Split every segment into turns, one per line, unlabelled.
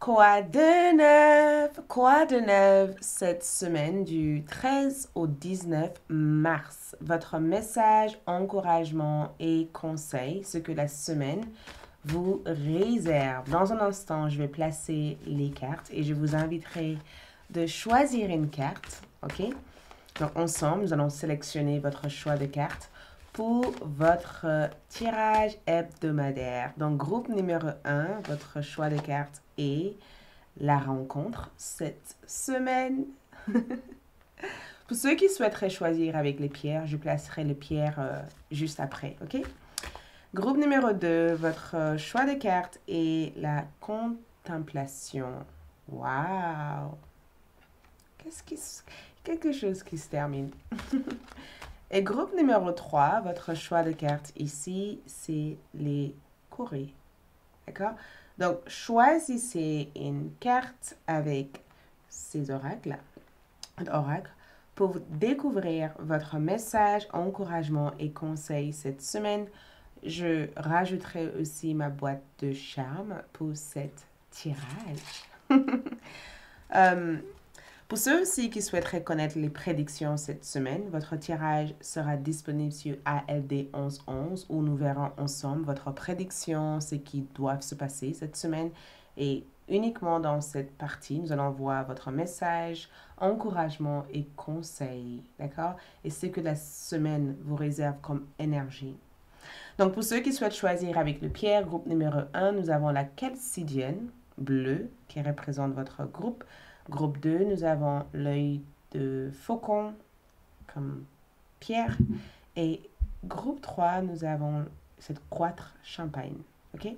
Quoi de neuf? Quoi de neuf cette semaine du 13 au 19 mars? Votre message, encouragement et conseil, ce que la semaine vous réserve. Dans un instant, je vais placer les cartes et je vous inviterai de choisir une carte, ok? Donc ensemble, nous allons sélectionner votre choix de carte pour votre tirage hebdomadaire. Donc groupe numéro 1, votre choix de carte est la rencontre cette semaine. Pour ceux qui souhaiteraient choisir avec les pierres, je placerai les pierres juste après, ok? Groupe numéro 2, votre choix de carte est la contemplation. Wow! Quelque chose qui se termine. Et groupe numéro 3, votre choix de carte ici, c'est les courriers. D'accord? Donc, choisissez une carte avec ces oracles pour découvrir votre message, encouragement et conseil cette semaine. Je rajouterai aussi ma boîte de charme pour cet tirage. Pour ceux aussi qui souhaiteraient connaître les prédictions cette semaine, votre tirage sera disponible sur ALD 1111 où nous verrons ensemble votre prédiction, ce qui doit se passer cette semaine. Et uniquement dans cette partie, nous allons voir votre message, encouragement et conseil. D'accord? Et ce que la semaine vous réserve comme énergie. Donc, pour ceux qui souhaitent choisir avec le pierre, groupe numéro 1, nous avons la calcidienne bleue qui représente votre groupe. Groupe 2, nous avons l'œil de faucon comme pierre. Et groupe 3, nous avons cette croître champagne. OK?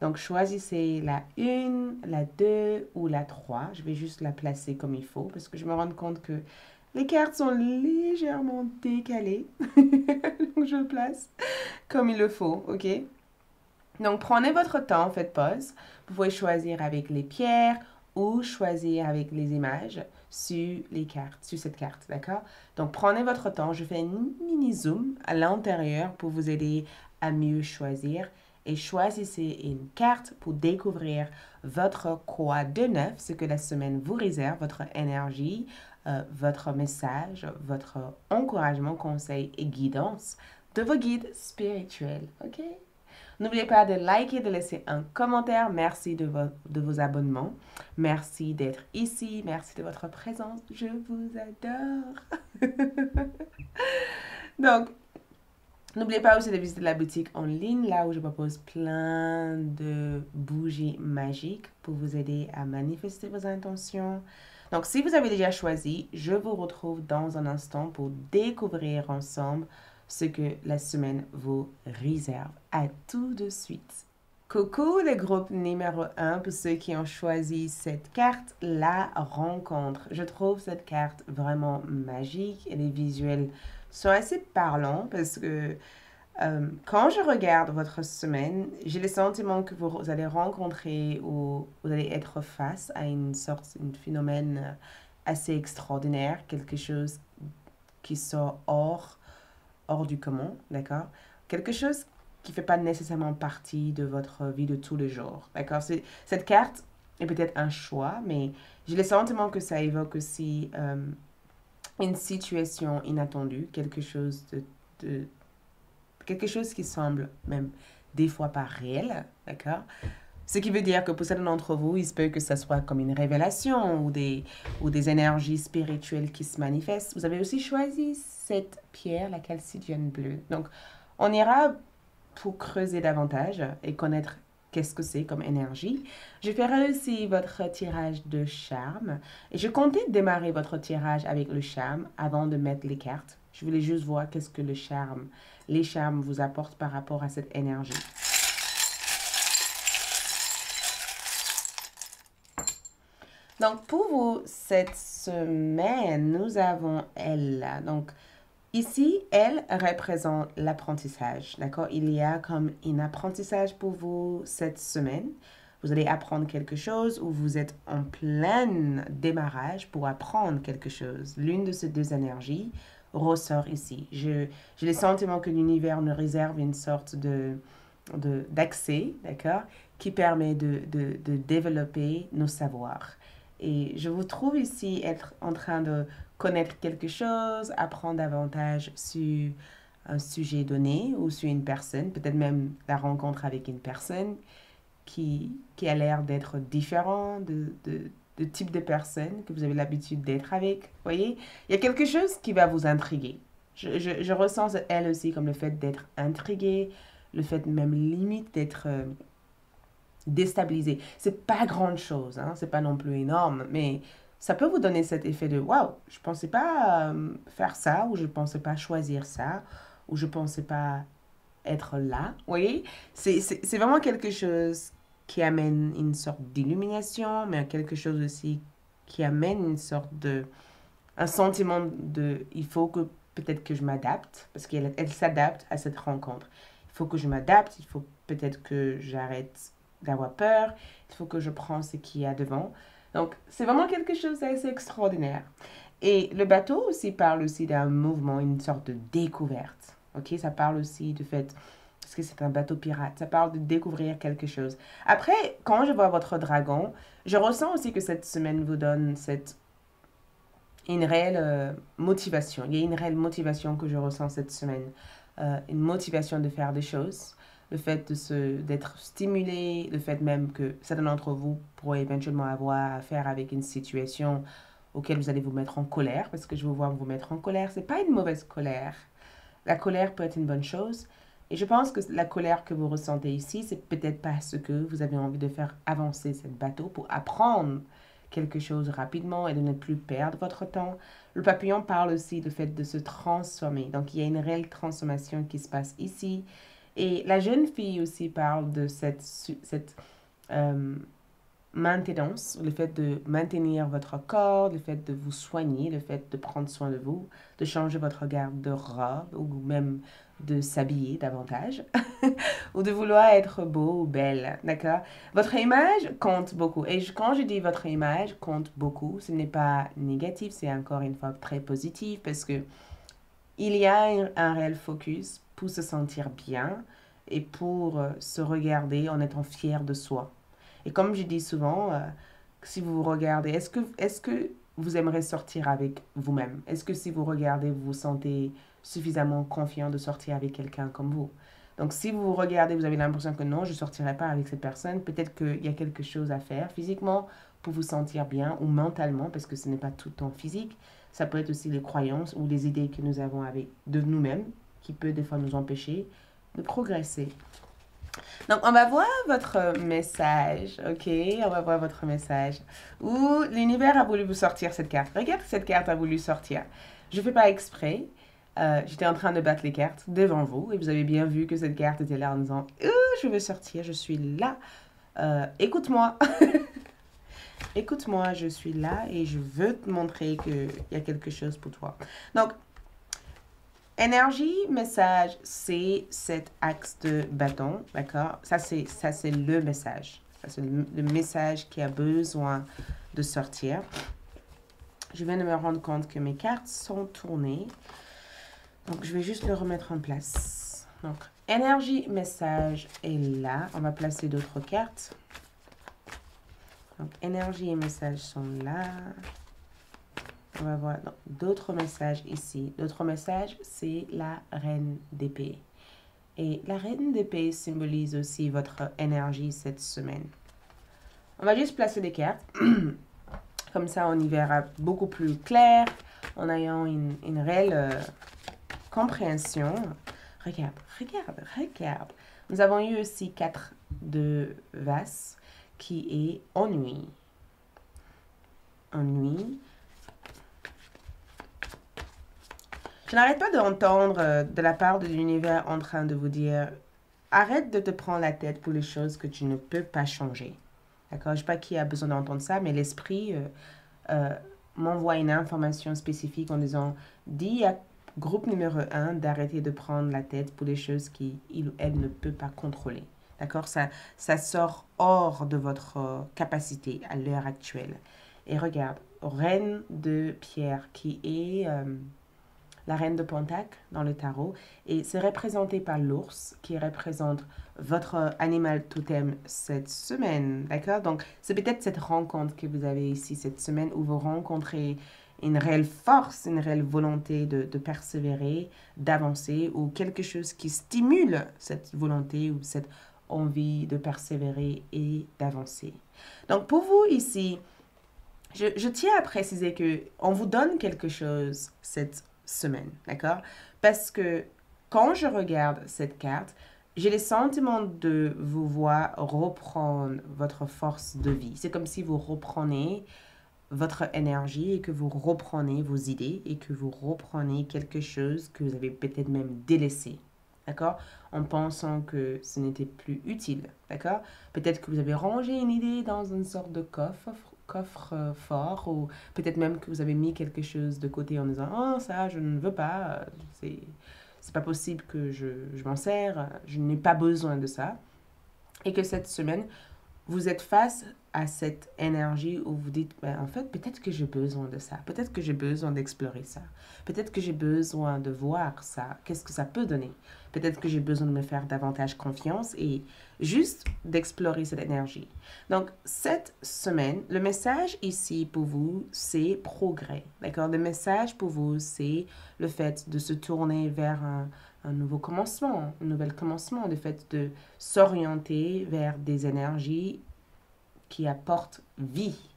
Donc, choisissez la 1, la 2 ou la 3. Je vais juste la placer comme il faut parce que je me rends compte que les cartes sont légèrement décalées. Donc, je le place comme il le faut. OK? Donc, prenez votre temps, faites pause. Vous pouvez choisir avec les pierres ou choisir avec les images sur les cartes, sur cette carte, d'accord? Donc, prenez votre temps. Je fais un mini zoom à l'intérieur pour vous aider à mieux choisir. Et choisissez une carte pour découvrir votre quoi de neuf, ce que la semaine vous réserve, votre énergie, votre message, votre encouragement, conseil et guidance de vos guides spirituels, ok? N'oubliez pas de liker, de laisser un commentaire. Merci de vos abonnements. Merci d'être ici. Merci de votre présence. Je vous adore. Donc, n'oubliez pas aussi de visiter la boutique en ligne, là où je propose plein de bougies magiques pour vous aider à manifester vos intentions. Donc, si vous avez déjà choisi, je vous retrouve dans un instant pour découvrir ensemble ce que la semaine vous réserve. À tout de suite. Coucou le groupe numéro 1 pour ceux qui ont choisi cette carte, la rencontre. Je trouve cette carte vraiment magique et les visuels sont assez parlants parce que quand je regarde votre semaine, j'ai le sentiment que vous allez rencontrer ou vous allez être face à une sorte de phénomène assez extraordinaire, quelque chose qui sort hors du commun, d'accord? Quelque chose qui ne fait pas nécessairement partie de votre vie de tous les jours, d'accord? Cette carte est peut-être un choix, mais j'ai le sentiment que ça évoque aussi une situation inattendue, quelque chose qui semble même des fois pas réel, d'accord? Ce qui veut dire que pour certains d'entre vous, il se peut que ce soit comme une révélation ou des énergies spirituelles qui se manifestent. Vous avez aussi choisi cette pierre, la calcidienne bleue. Donc, on ira pour creuser davantage et connaître qu'est-ce que c'est comme énergie. Je ferai aussi votre tirage de charme. Et je comptais démarrer votre tirage avec le charme avant de mettre les cartes. Je voulais juste voir qu'est-ce que les charmes vous apportent par rapport à cette énergie. Donc, pour vous, cette semaine, nous avons elle. Donc, ici, elle représente l'apprentissage. D'accord? Il y a comme un apprentissage pour vous cette semaine. Vous allez apprendre quelque chose ou vous êtes en plein démarrage pour apprendre quelque chose. L'une de ces deux énergies ressort ici. J'ai le sentiment que l'univers nous réserve une sorte d'accès, d'accord, qui permet de développer nos savoirs. Et je vous trouve ici être en train de connaître quelque chose, apprendre davantage sur un sujet donné ou sur une personne, peut-être même la rencontre avec une personne qui a l'air d'être différent de type de personne que vous avez l'habitude d'être avec. Vous voyez, il y a quelque chose qui va vous intriguer. Je ressens elle aussi comme le fait d'être intriguée, le fait même limite d'être déstabilisé. C'est pas grande chose, hein, c'est pas non plus énorme, mais ça peut vous donner cet effet de waouh, je pensais pas faire ça, ou je pensais pas choisir ça, ou je pensais pas être là. Vous voyez, c'est vraiment quelque chose qui amène une sorte d'illumination, mais quelque chose aussi qui amène une sorte de un sentiment de il faut que peut-être que je m'adapte, parce qu'elle s'adapte à cette rencontre. Il faut que je m'adapte, il faut peut-être que j'arrête d'avoir peur, il faut que je prends ce qu'il y a devant. Donc, c'est vraiment quelque chose d'assez extraordinaire. Et le bateau aussi parle aussi d'un mouvement, une sorte de découverte. Ok, ça parle aussi du fait, parce que c'est un bateau pirate, ça parle de découvrir quelque chose. Après, quand je vois votre dragon, je ressens aussi que cette semaine vous donne une réelle motivation. Il y a une réelle motivation que je ressens cette semaine. Une motivation de faire des choses. Le fait d'être stimulé, le fait même que certains d'entre vous pourraient éventuellement avoir affaire avec une situation auquel vous allez vous mettre en colère, parce que je vous vois vous mettre en colère. C'est pas une mauvaise colère. La colère peut être une bonne chose. Et je pense que la colère que vous ressentez ici, c'est peut-être parce que vous avez envie de faire avancer ce bateau pour apprendre quelque chose rapidement et de ne plus perdre votre temps. Le papillon parle aussi du fait de se transformer. Donc, il y a une réelle transformation qui se passe ici. Et la jeune fille aussi parle de cette maintenance, le fait de maintenir votre corps, le fait de vous soigner, le fait de prendre soin de vous, de changer votre garde-robe ou même de s'habiller davantage ou de vouloir être beau ou belle, d'accord? Votre image compte beaucoup. Et quand je dis votre image compte beaucoup, ce n'est pas négatif, c'est encore une fois très positif parce que il y a un réel focus pour se sentir bien et pour se regarder en étant fier de soi. Et comme je dis souvent, si vous vous regardez, est-ce que vous aimeriez sortir avec vous-même? Est-ce que si vous regardez, vous vous sentez suffisamment confiant de sortir avec quelqu'un comme vous? Donc, si vous vous regardez, vous avez l'impression que non, je ne sortirai pas avec cette personne, peut-être qu'il y a quelque chose à faire physiquement pour vous sentir bien ou mentalement, parce que ce n'est pas tout le temps physique. Ça peut être aussi les croyances ou les idées que nous avons avec, de nous-mêmes qui peut des fois nous empêcher de progresser. Donc, on va voir votre message, ok? On va voir votre message. Où l'univers a voulu vous sortir cette carte. Regarde, cette carte a voulu sortir. Je ne fais pas exprès. J'étais en train de battre les cartes devant vous et vous avez bien vu que cette carte était là en disant je veux sortir, je suis là. Écoute-moi. Écoute-moi, je suis là et je veux te montrer qu'il y a quelque chose pour toi. Donc, énergie, message, c'est cet axe de bâton, d'accord? Ça, c'est le message. Ça, c'est le message qui a besoin de sortir. Je viens de me rendre compte que mes cartes sont tournées. Donc, je vais juste le remettre en place. Donc, énergie, message est là. On va placer d'autres cartes. Donc, énergie et message sont là. On va voir d'autres messages ici. D'autres messages, c'est la reine d'épée. Et la reine d'épée symbolise aussi votre énergie cette semaine. On va juste placer des cartes. Comme ça, on y verra beaucoup plus clair en ayant une réelle compréhension. Regarde, regarde, regarde. Nous avons eu aussi 4 de Vas qui est ennui. Ennui. Je n'arrête pas d'entendre de la part de l'univers en train de vous dire arrête de te prendre la tête pour les choses que tu ne peux pas changer. D'accord? Je ne sais pas qui a besoin d'entendre ça, mais l'esprit m'envoie une information spécifique en disant dis à groupe numéro 1 d'arrêter de prendre la tête pour les choses qu'il ou elle ne peut pas contrôler. D'accord? Ça sort hors de votre capacité à l'heure actuelle. Et regarde, reine de pierre qui est la reine de Pentacle dans le tarot. Et c'est représenté par l'ours qui représente votre animal totem cette semaine. D'accord? Donc, c'est peut-être cette rencontre que vous avez ici cette semaine où vous rencontrez une réelle force, une réelle volonté de persévérer, d'avancer ou quelque chose qui stimule cette volonté ou cette envie de persévérer et d'avancer. Donc, pour vous ici, je tiens à préciser que on vous donne quelque chose cette semaine, d'accord? Parce que quand je regarde cette carte, j'ai le sentiment de vous voir reprendre votre force de vie. C'est comme si vous reprenez votre énergie et que vous reprenez vos idées et que vous reprenez quelque chose que vous avez peut-être même délaissé. D'accord? En pensant que ce n'était plus utile. D'accord? Peut-être que vous avez rangé une idée dans une sorte de coffre fort ou peut-être même que vous avez mis quelque chose de côté en disant oh ça je ne veux pas c'est pas possible que je m'en sers, je n'ai pas besoin de ça et que cette semaine vous êtes face à cette énergie où vous dites, ben, en fait, peut-être que j'ai besoin de ça, peut-être que j'ai besoin d'explorer ça, peut-être que j'ai besoin de voir ça, qu'est-ce que ça peut donner, peut-être que j'ai besoin de me faire davantage confiance et juste d'explorer cette énergie. Donc, cette semaine, le message ici pour vous, c'est progrès, d'accord? Le message pour vous, c'est le fait de se tourner vers un nouveau commencement, un nouvel commencement, le fait de s'orienter vers des énergies qui apportent vie.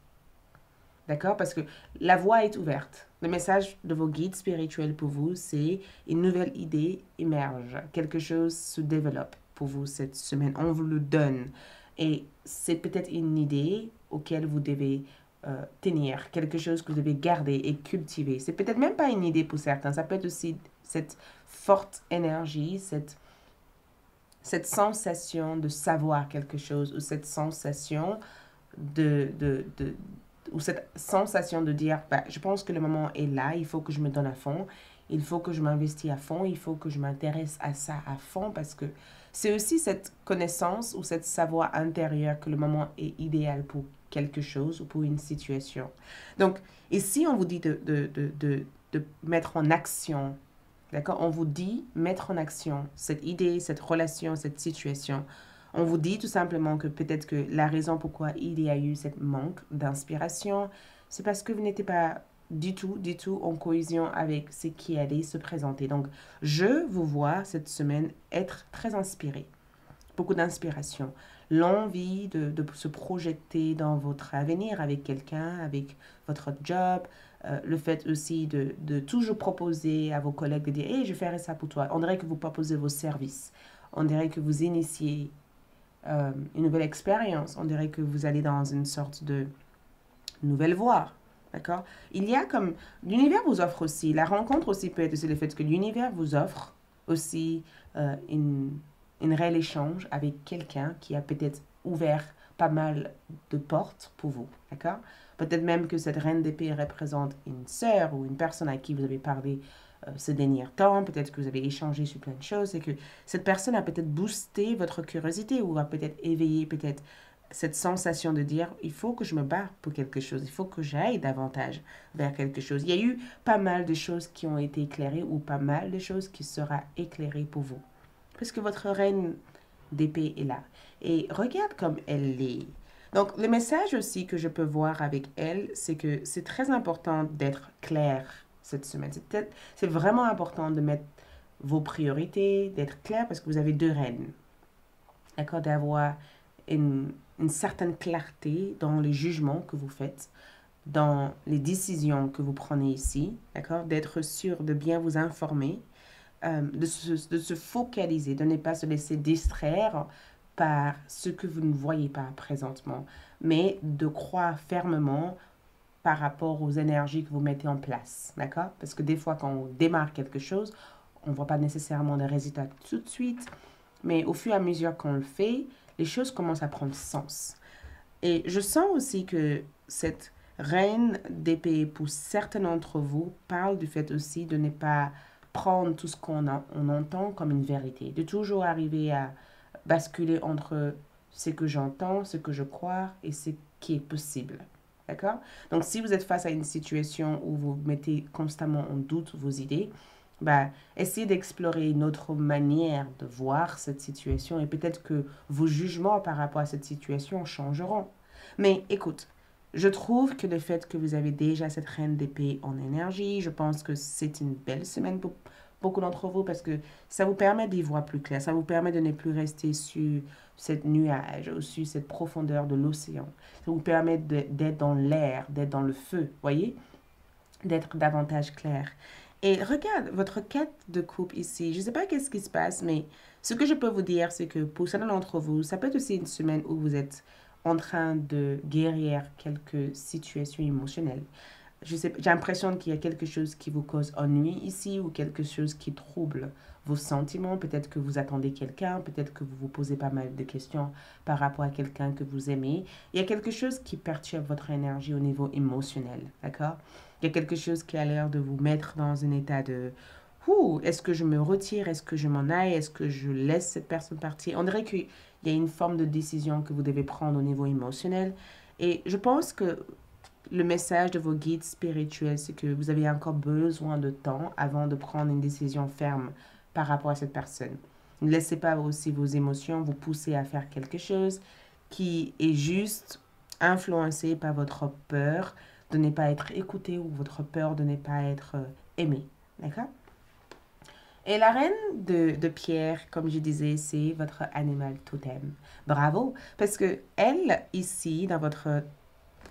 D'accord? Parce que la voie est ouverte. Le message de vos guides spirituels pour vous, c'est une nouvelle idée émerge. Quelque chose se développe pour vous cette semaine. On vous le donne. Et c'est peut-être une idée auquel vous devez tenir, quelque chose que vous devez garder et cultiver. C'est peut-être même pas une idée pour certains. Ça peut être aussi cette forte énergie, cette sensation de savoir quelque chose ou cette sensation ou cette sensation de dire, bah, je pense que le moment est là, il faut que je me donne à fond, il faut que je m'investis à fond, il faut que je m'intéresse à ça à fond parce que c'est aussi cette connaissance ou cette savoir intérieur que le moment est idéal pour quelque chose ou pour une situation. Donc, ici, on vous dit de mettre en action. D'accord? On vous dit mettre en action cette idée, cette relation, cette situation. On vous dit tout simplement que peut-être que la raison pourquoi il y a eu cette manque d'inspiration, c'est parce que vous n'étiez pas du tout en cohésion avec ce qui allait se présenter. Donc, je vous vois cette semaine être très inspiré. Beaucoup d'inspiration. L'envie de se projeter dans votre avenir avec quelqu'un, avec votre job, le fait aussi de toujours proposer à vos collègues de dire hey, je ferai ça pour toi. On dirait que vous proposez vos services. On dirait que vous initiez une nouvelle expérience. On dirait que vous allez dans une sorte de nouvelle voie. D'accord? Il y a comme... L'univers vous offre aussi, la rencontre aussi peut être aussi le fait que l'univers vous offre aussi une réel échange avec quelqu'un qui a peut-être ouvert pas mal de portes pour vous. D'accord? Peut-être même que cette reine d'épée représente une sœur ou une personne à qui vous avez parlé ce dernier temps, peut-être que vous avez échangé sur plein de choses et que cette personne a peut-être boosté votre curiosité ou a peut-être éveillé peut-être cette sensation de dire il faut que je me bats pour quelque chose, il faut que j'aille davantage vers quelque chose. Il y a eu pas mal de choses qui ont été éclairées ou pas mal de choses qui seront éclairées pour vous. Parce que votre reine d'épée est là. Et regarde comme elle est. Donc, le message aussi que je peux voir avec elle, c'est que c'est très important d'être clair cette semaine. C'est vraiment important de mettre vos priorités, d'être clair parce que vous avez deux reines. D'accord? D'avoir une certaine clarté dans les jugements que vous faites, dans les décisions que vous prenez ici. D'accord? D'être sûr de bien vous informer. De se focaliser, de ne pas se laisser distraire par ce que vous ne voyez pas présentement, mais de croire fermement par rapport aux énergies que vous mettez en place, d'accord? Parce que des fois, quand on démarre quelque chose, on ne voit pas nécessairement des résultats tout de suite, mais au fur et à mesure qu'on le fait, les choses commencent à prendre sens. Et je sens aussi que cette reine d'épée, pour certains d'entre vous, parle du fait aussi de ne pas prendre tout ce on entend comme une vérité, de toujours arriver à basculer entre ce que j'entends, ce que je crois et ce qui est possible. D'accord? Donc, si vous êtes face à une situation où vous mettez constamment en doute vos idées, bah, essayez d'explorer une autre manière de voir cette situation et peut-être que vos jugements par rapport à cette situation changeront. Mais écoute, je trouve que le fait que vous avez déjà cette reine d'épée en énergie, je pense que c'est une belle semaine pour beaucoup d'entre vous parce que ça vous permet d'y voir plus clair, ça vous permet de ne plus rester sur cette nuage ou sur cette profondeur de l'océan. Ça vous permet d'être dans l'air, d'être dans le feu, voyez? D'être davantage clair. Et regarde, votre quête de couple ici, je ne sais pas qu'est-ce qui se passe, mais ce que je peux vous dire, c'est que pour certains d'entre vous, ça peut être aussi une semaine où vous êtes en train de guérir quelques situations émotionnelles. J'ai l'impression qu'il y a quelque chose qui vous cause ennui ici ou quelque chose qui trouble vos sentiments. Peut-être que vous attendez quelqu'un, peut-être que vous vous posez pas mal de questions par rapport à quelqu'un que vous aimez. Il y a quelque chose qui perturbe votre énergie au niveau émotionnel, d'accord? Il y a quelque chose qui a l'air de vous mettre dans un état de ouh, est-ce que je me retire, est-ce que je m'en aille, est-ce que je laisse cette personne partir? On dirait qu'il y a une forme de décision que vous devez prendre au niveau émotionnel. Et je pense que le message de vos guides spirituels, c'est que vous avez encore besoin de temps avant de prendre une décision ferme par rapport à cette personne. Ne laissez pas aussi vos émotions vous pousser à faire quelque chose qui est juste influencé par votre peur de ne pas être écouté ou votre peur de ne pas être aimé. D'accord? Et la reine de pierre, comme je disais, c'est votre animal totem. Bravo, parce que elle, ici, dans votre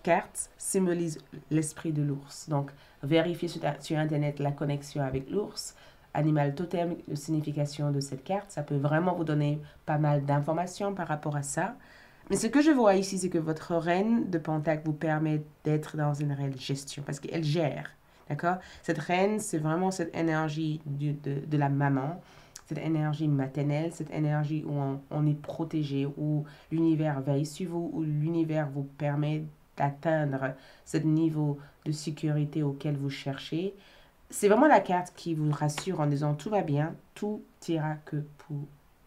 carte symbolise l'esprit de l'ours. Donc, vérifiez sur Internet la connexion avec l'ours. Animal totem, la signification de cette carte, ça peut vraiment vous donner pas mal d'informations par rapport à ça. Mais ce que je vois ici, c'est que votre reine de Pentacle vous permet d'être dans une réelle gestion parce qu'elle gère. D'accord? Cette reine, c'est vraiment cette énergie de la maman, cette énergie maternelle, cette énergie où on est protégé, où l'univers veille sur vous, où l'univers vous permet d'atteindre ce niveau de sécurité auquel vous cherchez. C'est vraiment la carte qui vous rassure en disant tout va bien, tout ira que pour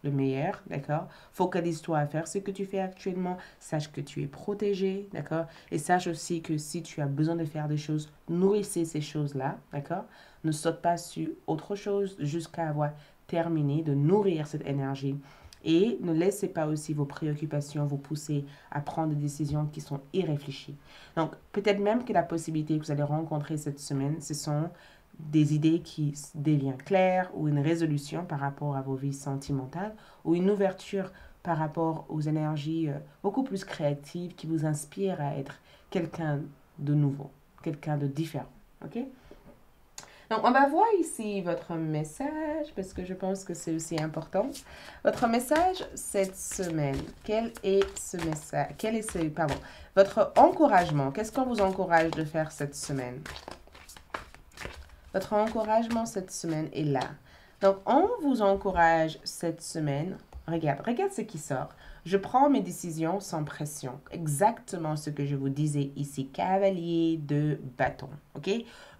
le meilleur, d'accord? Focalise-toi à faire ce que tu fais actuellement, sache que tu es protégé, d'accord? Et sache aussi que si tu as besoin de faire des choses, nourrissez ces choses-là, d'accord? Ne saute pas sur autre chose jusqu'à avoir terminé de nourrir cette énergie. Et ne laissez pas aussi vos préoccupations vous pousser à prendre des décisions qui sont irréfléchies. Donc, peut-être même que la possibilité que vous allez rencontrer cette semaine, ce sont des idées qui deviennent claires ou une résolution par rapport à vos vies sentimentales ou une ouverture par rapport aux énergies beaucoup plus créatives qui vous inspirent à être quelqu'un de nouveau, quelqu'un de différent. OK? Donc, on va voir ici votre message parce que je pense que c'est aussi important. Votre message cette semaine, quel est ce message? Pardon, votre encouragement. Qu'est-ce qu'on vous encourage de faire cette semaine? Votre encouragement cette semaine est là. Donc, on vous encourage cette semaine. Regarde ce qui sort. Je prends mes décisions sans pression. Exactement ce que je vous disais ici. Cavalier de bâton. OK?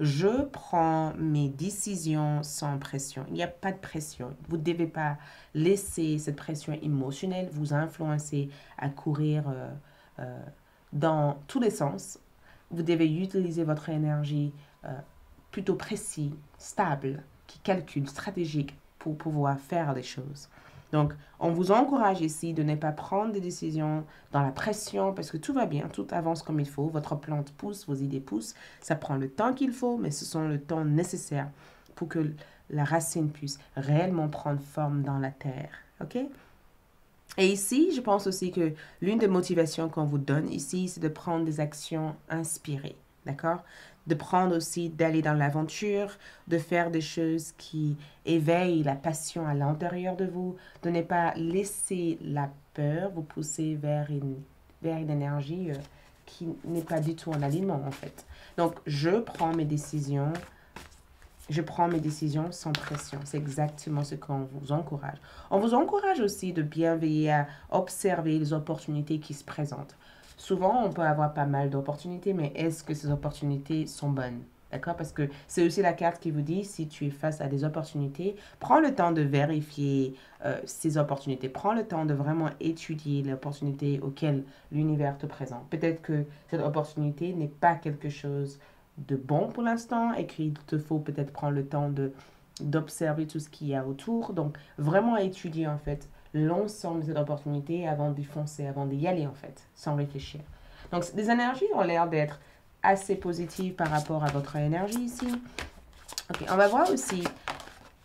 Je prends mes décisions sans pression. Il n'y a pas de pression. Vous ne devez pas laisser cette pression émotionnelle vous influencer à courir dans tous les sens. Vous devez utiliser votre énergie plutôt précis, stable, qui calcule, stratégique pour pouvoir faire des choses. Donc, on vous encourage ici de ne pas prendre des décisions dans la pression parce que tout va bien, tout avance comme il faut, votre plante pousse, vos idées poussent, ça prend le temps qu'il faut, mais ce sont le temps nécessaire pour que la racine puisse réellement prendre forme dans la terre. OK? Et ici, je pense aussi que l'une des motivations qu'on vous donne ici, c'est de prendre des actions inspirées. D'accord? De prendre aussi, d'aller dans l'aventure, de faire des choses qui éveillent la passion à l'intérieur de vous, de ne pas laisser la peur vous pousser vers une énergie qui n'est pas du tout en alignement en fait. Donc, je prends mes décisions sans pression. C'est exactement ce qu'on vous encourage. On vous encourage aussi de bien veiller à observer les opportunités qui se présentent. Souvent, on peut avoir pas mal d'opportunités, mais est-ce que ces opportunités sont bonnes? D'accord? Parce que c'est aussi la carte qui vous dit, si tu es face à des opportunités, prends le temps de vérifier ces opportunités. Prends le temps de vraiment étudier l'opportunité auquel l'univers te présente. Peut-être que cette opportunité n'est pas quelque chose de bon pour l'instant et qu'il te faut peut-être prendre le temps de d'observer tout ce qu'il y a autour. Donc, vraiment étudier en fait l'ensemble de cette opportunité avant d'y foncer, avant d'y aller en fait, sans réfléchir. Donc, les énergies ont l'air d'être assez positives par rapport à votre énergie ici. Ok,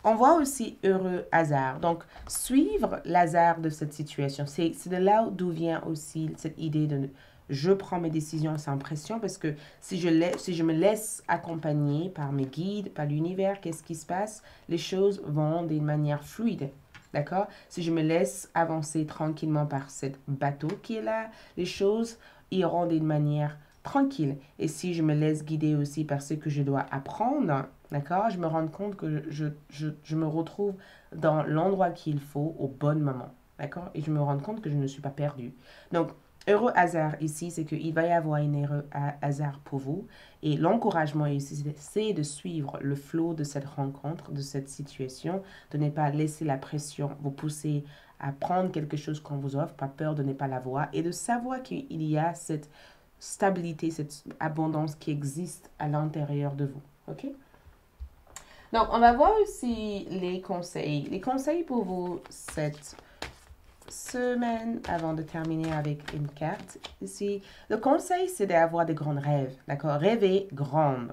on voit aussi heureux hasard. Donc, suivre l'hasard de cette situation. C'est de là d'où vient aussi cette idée de je prends mes décisions sans pression parce que si je me laisse accompagner par mes guides, par l'univers, qu'est-ce qui se passe? Les choses vont d'une manière fluide. D'accord? Si je me laisse avancer tranquillement par ce bateau qui est là, les choses iront d'une manière tranquille. Et si je me laisse guider aussi par ce que je dois apprendre, d'accord, je me rends compte que je me retrouve dans l'endroit qu'il faut au bon moment. D'accord? Et je me rends compte que je ne suis pas perdue. Donc, heureux hasard ici, c'est qu'il va y avoir un heureux hasard pour vous. Et l'encouragement ici, c'est de suivre le flot de cette rencontre, de cette situation, de ne pas laisser la pression vous pousser à prendre quelque chose qu'on vous offre, pas peur de ne pas l'avoir, et de savoir qu'il y a cette stabilité, cette abondance qui existe à l'intérieur de vous. OK? Donc, on va voir aussi les conseils. Les conseils pour vous cette semaine avant de terminer avec une carte. Ici, le conseil, c'est d'avoir des grands rêves. D'accord? Rêvez grande.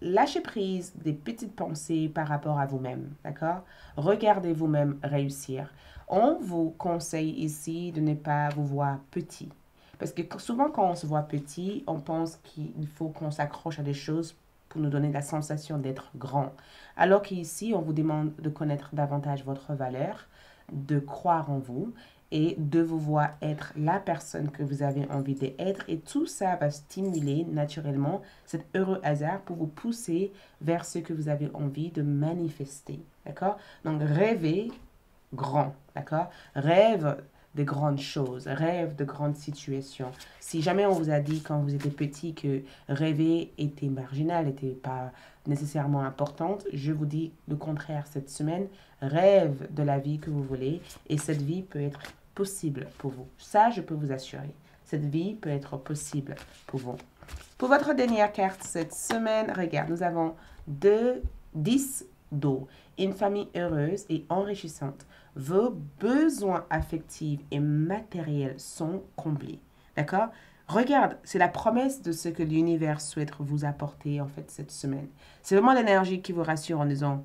Lâchez prise des petites pensées par rapport à vous-même. D'accord? Regardez vous-même réussir. On vous conseille ici de ne pas vous voir petit. Parce que souvent, quand on se voit petit, on pense qu'il faut qu'on s'accroche à des choses pour nous donner la sensation d'être grand. Alors qu'ici, on vous demande de connaître davantage votre valeur, de croire en vous et de vous voir être la personne que vous avez envie d'être. Et tout ça va stimuler naturellement cet heureux hasard pour vous pousser vers ce que vous avez envie de manifester. D'accord? Donc, rêvez grand. D'accord? Rêve de grandes choses, rêve de grandes situations. Si jamais on vous a dit quand vous étiez petit que rêver était marginal, n'était pas nécessairement importante, je vous dis le contraire cette semaine. Rêve de la vie que vous voulez et cette vie peut être possible pour vous. Ça, je peux vous assurer. Cette vie peut être possible pour vous. Pour votre dernière carte cette semaine, regarde, nous avons 10 d'eau. Une famille heureuse et enrichissante. Vos besoins affectifs et matériels sont comblés. D'accord? Regarde, c'est la promesse de ce que l'univers souhaite vous apporter en fait cette semaine. C'est vraiment l'énergie qui vous rassure en disant,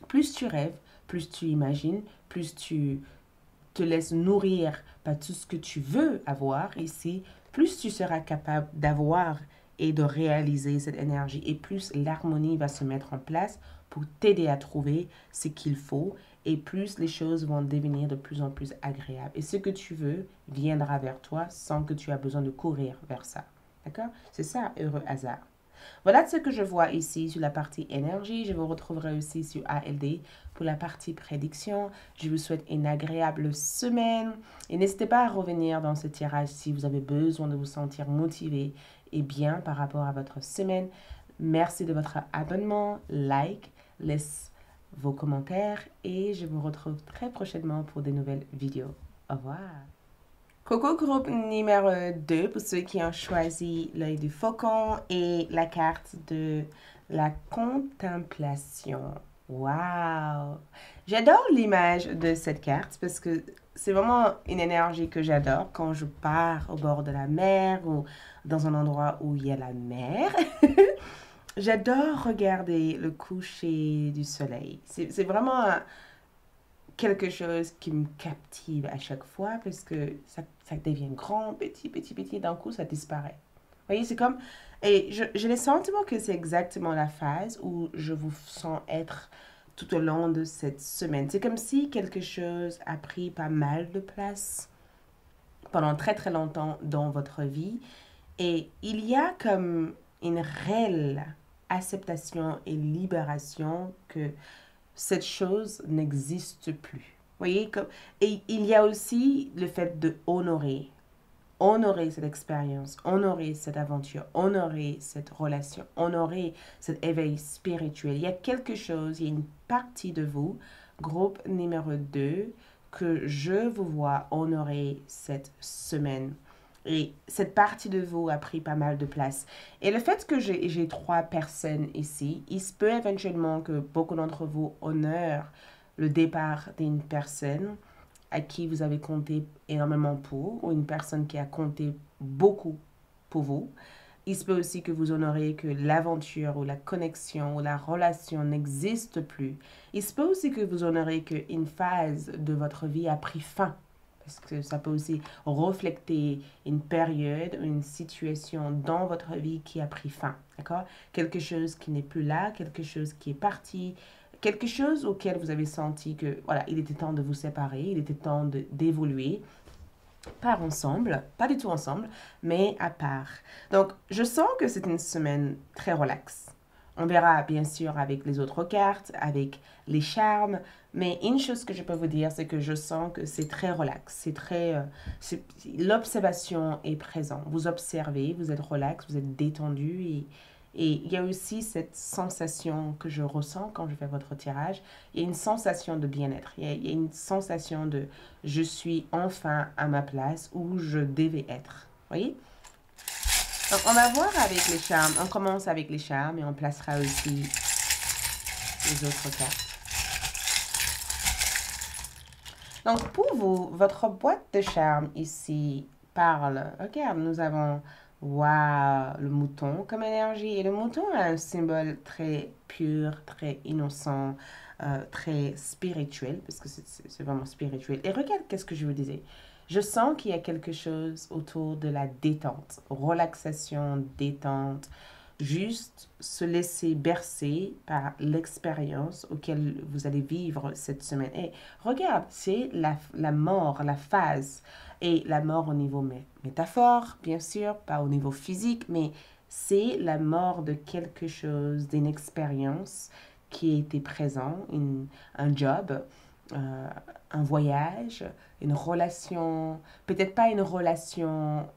plus tu rêves, plus tu imagines, plus tu te laisses nourrir par tout ce que tu veux avoir ici, plus tu seras capable d'avoir et de réaliser cette énergie et plus l'harmonie va se mettre en place pour t'aider à trouver ce qu'il faut et plus les choses vont devenir de plus en plus agréables. Et ce que tu veux viendra vers toi sans que tu aies besoin de courir vers ça. D'accord? C'est ça, heureux hasard. Voilà ce que je vois ici sur la partie énergie. Je vous retrouverai aussi sur ALD pour la partie prédiction. Je vous souhaite une agréable semaine et n'hésitez pas à revenir dans ce tirage si vous avez besoin de vous sentir motivé et bien par rapport à votre semaine. Merci de votre abonnement, like, laisse vos commentaires et je vous retrouve très prochainement pour de nouvelles vidéos. Au revoir. Coco groupe numéro 2 pour ceux qui ont choisi l'œil du faucon et la carte de la contemplation. Waouh! J'adore l'image de cette carte parce que c'est vraiment une énergie que j'adore quand je pars au bord de la mer ou dans un endroit où il y a la mer. J'adore regarder le coucher du soleil. C'est vraiment quelque chose qui me captive à chaque fois parce que ça devient grand, petit, petit, petit, d'un coup ça disparaît. Vous voyez, c'est comme... Et j'ai le sentiment que c'est exactement la phase où je vous sens être tout au long de cette semaine. C'est comme si quelque chose a pris pas mal de place pendant très très longtemps dans votre vie. Et il y a comme une réelle acceptation et libération que cette chose n'existe plus. Vous voyez, et il y a aussi le fait de honorer cette expérience, honorer cette aventure, honorer cette relation, honorer cet éveil spirituel. Il y a quelque chose, il y a une partie de vous, groupe numéro 2, que je vous vois honorer cette semaine. Et cette partie de vous a pris pas mal de place. Et le fait que j'ai 3 personnes ici, il se peut éventuellement que beaucoup d'entre vous honorent le départ d'une personne à qui vous avez compté énormément pour, ou une personne qui a compté beaucoup pour vous. Il se peut aussi que vous honorez que l'aventure ou la connexion ou la relation n'existe plus. Il se peut aussi que vous honorez qu'une phase de votre vie a pris fin. Parce que ça peut aussi refléter une période, une situation dans votre vie qui a pris fin. D'accord? Quelque chose qui n'est plus là, quelque chose qui est parti, quelque chose auquel vous avez senti que, voilà, il était temps de vous séparer, il était temps d'évoluer. Pas ensemble, pas du tout ensemble, mais à part. Donc, je sens que c'est une semaine très relaxe. On verra bien sûr avec les autres cartes, avec les charmes, mais une chose que je peux vous dire, c'est que je sens que c'est très relax. C'est très, l'observation est présente. Vous observez, vous êtes relax, vous êtes détendu et il y a aussi cette sensation que je ressens quand je fais votre tirage. Il y a une sensation de bien-être. Il y a une sensation de je suis enfin à ma place où je devais être. Voyez? Donc, on va voir avec les charmes. On commence avec les charmes et on placera aussi les autres cartes. Donc, pour vous, votre boîte de charmes ici parle. Regarde, nous avons, waouh, le mouton comme énergie. Et le mouton a un symbole très pur, très innocent, très spirituel, parce que c'est vraiment spirituel. Et regarde, qu'est-ce que je vous disais. Je sens qu'il y a quelque chose autour de la détente, relaxation, détente, juste se laisser bercer par l'expérience auquel vous allez vivre cette semaine. Et regarde, c'est la mort, la phase. Et la mort au niveau métaphore, bien sûr, pas au niveau physique, mais c'est la mort de quelque chose, d'une expérience qui était présent, un job, un voyage, une relation, peut-être pas une relation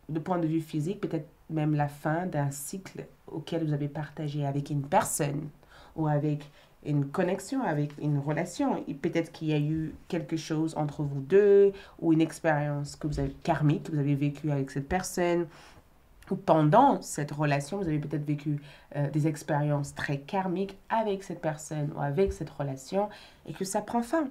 de point de vue physique, peut-être même la fin d'un cycle auquel vous avez partagé avec une personne ou avec une connexion, avec une relation. Peut-être qu'il y a eu quelque chose entre vous deux ou une expérience que vous avez karmique, que vous avez vécue avec cette personne. Ou pendant cette relation, vous avez peut-être vécu des expériences très karmiques avec cette personne ou avec cette relation et que ça prend fin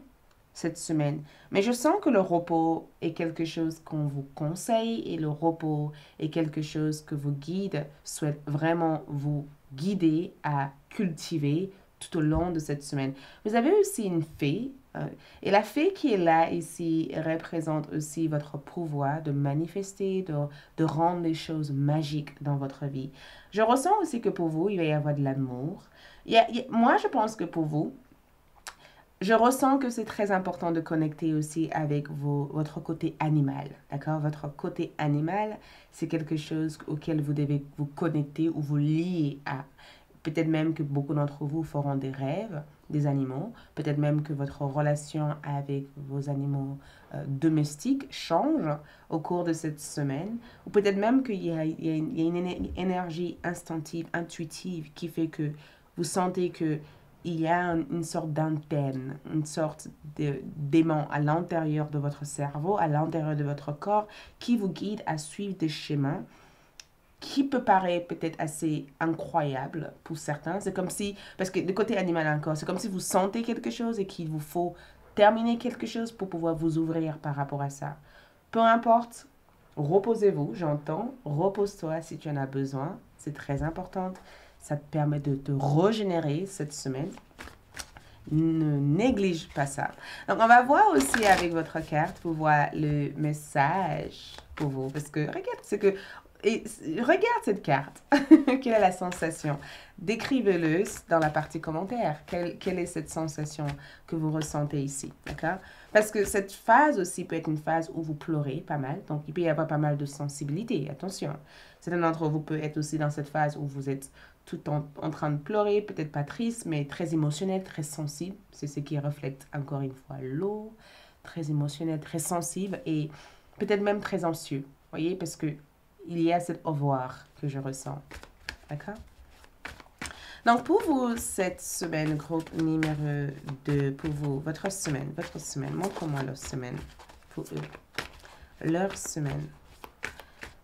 cette semaine. Mais je sens que le repos est quelque chose qu'on vous conseille et le repos est quelque chose que vos guides souhaitent vraiment vous guider à cultiver tout au long de cette semaine. Vous avez aussi une fée et la fée qui est là ici représente aussi votre pouvoir de manifester, de rendre les choses magiques dans votre vie. Je ressens aussi que pour vous, il va y avoir de l'amour. Moi, je pense que pour vous, je ressens que c'est très important de connecter aussi avec votre côté animal, d'accord? Votre côté animal, c'est quelque chose auquel vous devez vous connecter ou vous lier à. Peut-être même que beaucoup d'entre vous feront des rêves des animaux. Peut-être même que votre relation avec vos animaux domestiques change au cours de cette semaine. Ou peut-être même qu'il y a une énergie instinctive, intuitive qui fait que vous sentez que il y a une sorte d'antenne, une sorte d'aimant à l'intérieur de votre cerveau, à l'intérieur de votre corps, qui vous guide à suivre des chemins qui peut paraître peut-être assez incroyable pour certains. C'est comme si, parce que du côté animal encore, c'est comme si vous sentez quelque chose et qu'il vous faut terminer quelque chose pour pouvoir vous ouvrir par rapport à ça. Peu importe, reposez-vous, j'entends, repose-toi si tu en as besoin, c'est très important. Ça te permet de te régénérer cette semaine. Ne néglige pas ça. Donc, on va voir aussi avec votre carte pour voir le message pour vous. Parce que, regarde, c'est que et regarde cette carte. Quelle est la sensation? Décrivez-le dans la partie commentaire. Quelle est cette sensation que vous ressentez ici? D'accord? Parce que cette phase aussi peut être une phase où vous pleurez pas mal. Donc, il peut y avoir pas mal de sensibilité. Attention. Certains d'entre vous peut être aussi dans cette phase où vous êtes tout en train de pleurer, peut-être pas triste, mais très émotionnel, très sensible. C'est ce qui reflète encore une fois l'eau. Très émotionnel, très sensible et peut-être même très anxieux. Voyez? Parce que il y a cet au revoir que je ressens. D'accord? Donc, pour vous, cette semaine, groupe numéro 2, pour vous, votre semaine, montre-moi leur semaine pour eux. Leur semaine.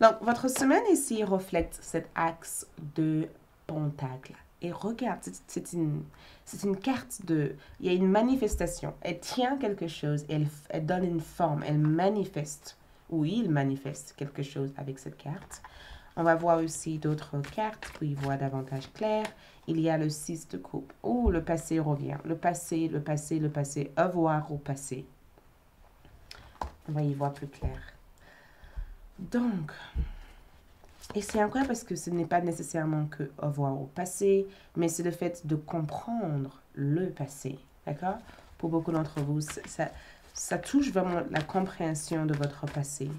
Donc, votre semaine ici reflète cet axe de pentacle. Et regarde, c'est une carte de... Il y a une manifestation. Elle tient quelque chose, elle donne une forme, elle manifeste. Oui, il manifeste quelque chose avec cette carte. On va voir aussi d'autres cartes pour y voir davantage clair. Il y a le 6 de coupe. Oh, le passé revient. Le passé, le passé, le passé. Avoir au passé. On va y voir plus clair. Donc, et c'est incroyable parce que ce n'est pas nécessairement que avoir au passé, mais c'est le fait de comprendre le passé. D'accord? Pour beaucoup d'entre vous, ça touche vraiment la compréhension de votre passé.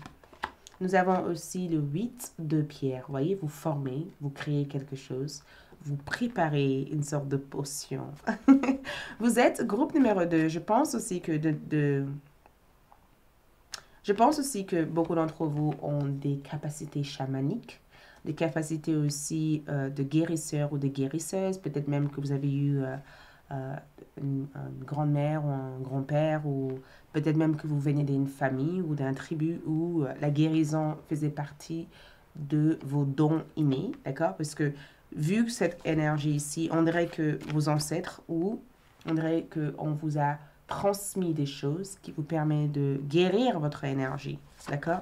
Nous avons aussi le 8 de pierre. Vous voyez, vous formez, vous créez quelque chose, vous préparez une sorte de potion. Vous êtes groupe numéro 2. Je pense aussi que je pense aussi que beaucoup d'entre vous ont des capacités chamaniques, des capacités aussi de guérisseurs ou de guérisseuses. Peut-être même que vous avez eu une grand-mère ou un grand-père, ou peut-être même que vous venez d'une famille ou d'un tribu où la guérison faisait partie de vos dons innés, d'accord? Parce que vu cette énergie ici, on dirait que vos ancêtres, ou on dirait qu'on vous a transmis des choses qui vous permettent de guérir votre énergie, d'accord?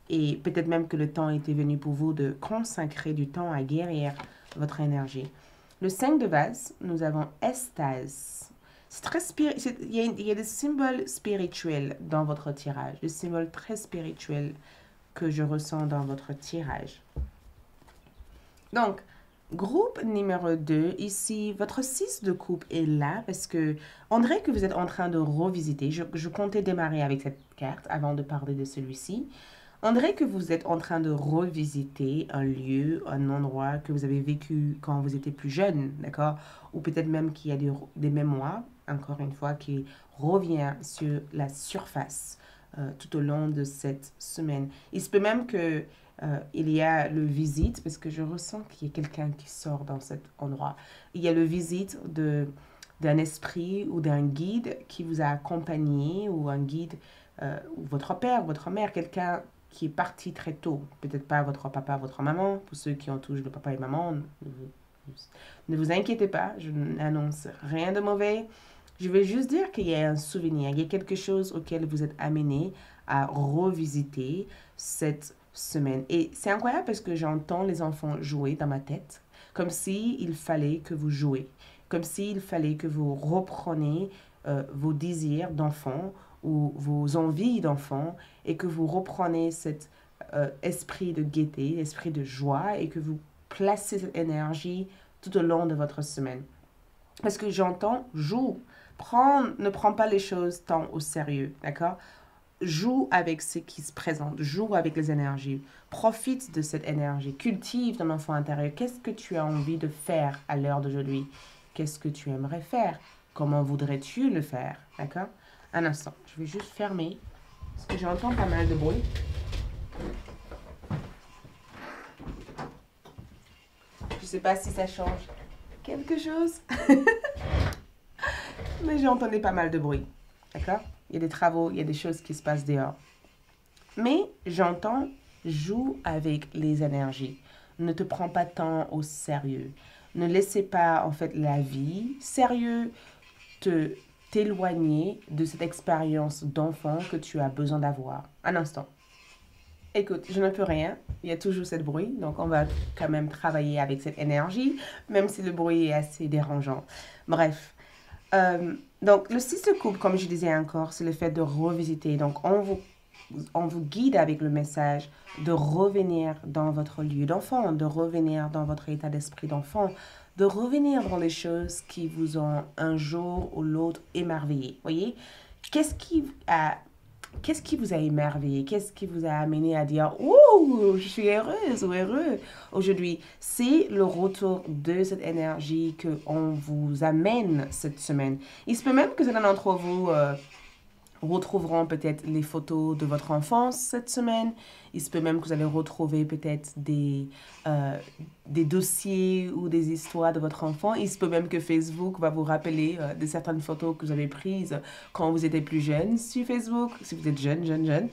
Et peut-être même que le temps était venu pour vous de consacrer du temps à guérir votre énergie. Le 5 de vase, nous avons Estase. C'est très il y a des symboles spirituels dans votre tirage, des symboles très spirituels que je ressens dans votre tirage. Donc, groupe numéro 2, ici, votre 6 de coupe est là parce que on dirait que vous êtes en train de revisiter. Je comptais démarrer avec cette carte avant de parler de celui-ci. On dirait que vous êtes en train de revisiter un lieu, un endroit que vous avez vécu quand vous étiez plus jeune, d'accord? Ou peut-être même qu'il y a des mémoires, encore une fois, qui revient sur la surface tout au long de cette semaine. Il se peut même que il y a le visite, parce que je ressens qu'il y a quelqu'un qui sort dans cet endroit. Il y a le visite d'un esprit ou d'un guide qui vous a accompagné, ou un guide, ou votre père, votre mère, quelqu'un qui est parti très tôt. Peut-être pas votre papa, votre maman. Pour ceux qui entourent le papa et maman, ne vous inquiétez pas, je n'annonce rien de mauvais. Je vais juste dire qu'il y a un souvenir, il y a quelque chose auquel vous êtes amené à revisiter cette semaine. Et c'est incroyable parce que j'entends les enfants jouer dans ma tête, comme s'il fallait que vous jouez, comme s'il fallait que vous repreniez vos désirs d'enfant ou vos envies d'enfant, et que vous reprenez cet esprit de gaieté, esprit de joie, et que vous placez cette énergie tout au long de votre semaine. Parce que j'entends joue. Ne prends pas les choses tant au sérieux, d'accord? Joue avec ce qui se présente, joue avec les énergies, profite de cette énergie, cultive ton enfant intérieur. Qu'est-ce que tu as envie de faire à l'heure d'aujourd'hui? Qu'est-ce que tu aimerais faire? Comment voudrais-tu le faire? D'accord? Un instant, je vais juste fermer, parce que j'entends pas mal de bruit. Je sais pas si ça change quelque chose. Mais j'entendais pas mal de bruit. D'accord? Il y a des travaux, il y a des choses qui se passent dehors. Mais j'entends, joue avec les énergies. Ne te prends pas tant au sérieux. Ne laissez pas, en fait, la vie sérieux t'éloigner de cette expérience d'enfant que tu as besoin d'avoir. Un instant. Écoute, je ne peux rien. Il y a toujours ce bruit. Donc, on va quand même travailler avec cette énergie, même si le bruit est assez dérangeant. Bref. Donc, le 6 de coupe, comme je disais encore, c'est le fait de revisiter. Donc, on vous guide avec le message de revenir dans votre lieu d'enfant, de revenir dans votre état d'esprit d'enfant, de revenir dans les choses qui vous ont un jour ou l'autre émerveillé. Voyez, qu'est-ce qui vous a émerveillé? Qu'est-ce qui vous a amené à dire « Ouh, je suis heureuse ou heureux aujourd'hui ?» C'est le retour de cette énergie qu'on vous amène cette semaine. Il se peut même que certains d'entre vous retrouveront peut-être les photos de votre enfance cette semaine. Il se peut même que vous allez retrouver peut-être des dossiers ou des histoires de votre enfant. Il se peut même que Facebook va vous rappeler de certaines photos que vous avez prises quand vous étiez plus jeune sur Facebook, si vous êtes jeune.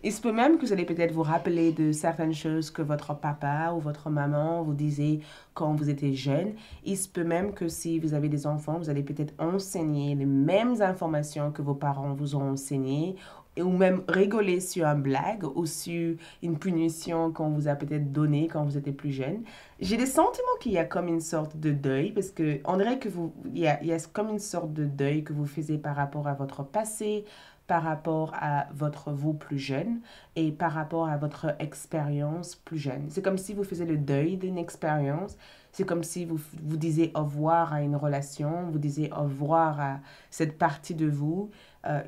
Il se peut même que vous allez peut-être vous rappeler de certaines choses que votre papa ou votre maman vous disait quand vous étiez jeune. Il se peut même que si vous avez des enfants, vous allez peut-être enseigner les mêmes informations que vos parents vous ont enseignées ou même rigoler sur une blague ou sur une punition qu'on vous a peut-être donnée quand vous étiez plus jeune. J'ai le sentiment qu'il y a comme une sorte de deuil parce que on dirait que il y a comme une sorte de deuil que vous faisiez par rapport à votre passé, par rapport à votre vous plus jeune et par rapport à votre expérience plus jeune. C'est comme si vous faisiez le deuil d'une expérience. C'est comme si vous disiez au revoir à une relation, vous disiez au revoir à cette partie de vous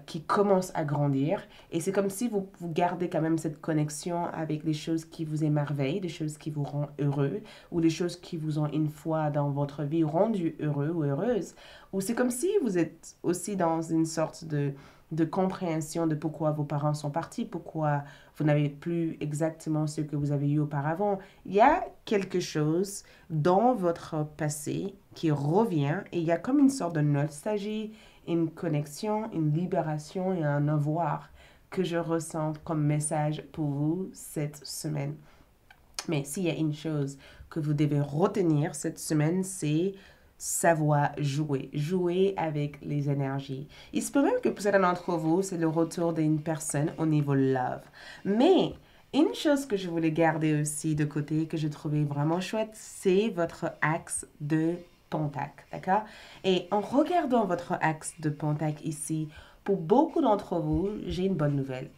qui commence à grandir. Et c'est comme si vous gardez quand même cette connexion avec les choses qui vous émerveillent, des choses qui vous rendent heureux, ou des choses qui vous ont une fois dans votre vie rendu heureux ou heureuse. Ou c'est comme si vous êtes aussi dans une sorte de compréhension de pourquoi vos parents sont partis, pourquoi vous n'avez plus exactement ce que vous avez eu auparavant. Il y a quelque chose dans votre passé qui revient et il y a comme une sorte de nostalgie, une connexion, une libération et un avoir que je ressens comme message pour vous cette semaine. Mais s'il y a une chose que vous devez retenir cette semaine, c'est savoir jouer, jouer avec les énergies. Il se peut même que pour certains d'entre vous, c'est le retour d'une personne au niveau love. Mais une chose que je voulais garder aussi de côté, que je trouvais vraiment chouette, c'est votre axe de Pentacle, d'accord? Et en regardant votre axe de Pentacle ici, pour beaucoup d'entre vous, j'ai une bonne nouvelle.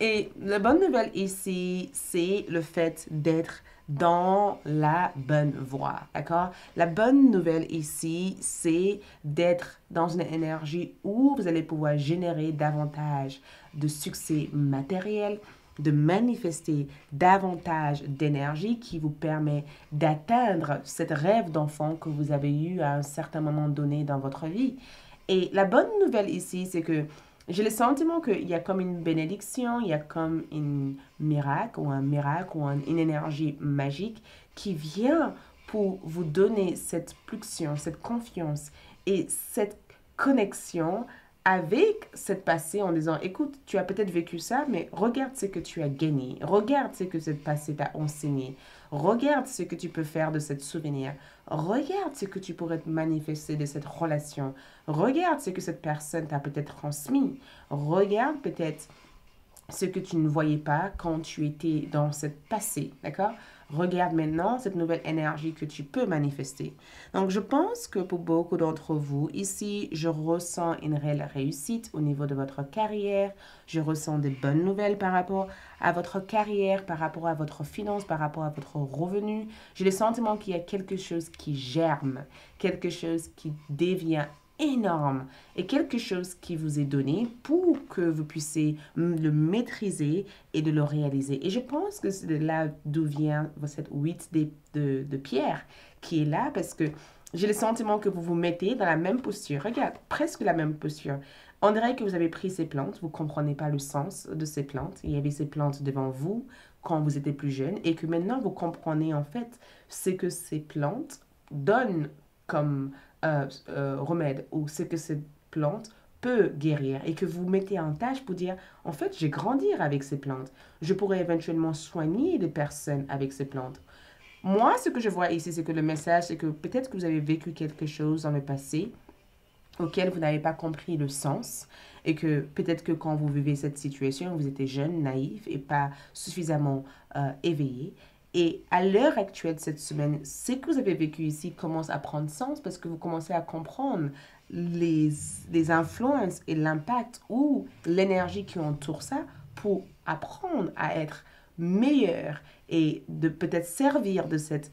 Et la bonne nouvelle ici, c'est le fait d'être dans la bonne voie, d'accord? La bonne nouvelle ici, c'est d'être dans une énergie où vous allez pouvoir générer davantage de succès matériel, de manifester davantage d'énergie qui vous permet d'atteindre cet rêve d'enfant que vous avez eu à un certain moment donné dans votre vie. Et la bonne nouvelle ici, c'est que j'ai le sentiment qu'il y a comme une bénédiction, il y a comme un miracle ou une énergie magique qui vient pour vous donner cette pulsion, cette confiance et cette connexion avec cette passé en disant, écoute, tu as peut-être vécu ça, mais regarde ce que tu as gagné. Regarde ce que cette passé t'a enseigné. Regarde ce que tu peux faire de cette souvenir. Regarde ce que tu pourrais manifester de cette relation. Regarde ce que cette personne t'a peut-être transmis. Regarde peut-être ce que tu ne voyais pas quand tu étais dans ce passé, d'accord? Regarde maintenant cette nouvelle énergie que tu peux manifester. Donc, je pense que pour beaucoup d'entre vous, ici, je ressens une réelle réussite au niveau de votre carrière. Je ressens des bonnes nouvelles par rapport à votre carrière, par rapport à votre finance, par rapport à votre revenu. J'ai le sentiment qu'il y a quelque chose qui germe, quelque chose qui devient énorme et quelque chose qui vous est donné pour que vous puissiez le maîtriser et de le réaliser. Et je pense que c'est de là d'où vient cette 8 de pierre qui est là parce que j'ai le sentiment que vous vous mettez dans la même posture. Regarde, presque la même posture. On dirait que vous avez pris ces plantes, vous ne comprenez pas le sens de ces plantes. Il y avait ces plantes devant vous quand vous étiez plus jeune et que maintenant vous comprenez en fait ce que ces plantes donnent comme remède ou ce que cette plante peut guérir et que vous mettez en tâche pour dire, en fait, j'ai grandi avec ces plantes. Je pourrais éventuellement soigner des personnes avec ces plantes. Moi, ce que je vois ici, c'est que le message, c'est que peut-être que vous avez vécu quelque chose dans le passé auquel vous n'avez pas compris le sens et que peut-être que quand vous vivez cette situation, vous étiez jeune, naïf et pas suffisamment éveillé. Et à l'heure actuelle de cette semaine, ce que vous avez vécu ici commence à prendre sens parce que vous commencez à comprendre les influences et l'impact ou l'énergie qui entoure ça pour apprendre à être meilleur et de peut-être servir de cette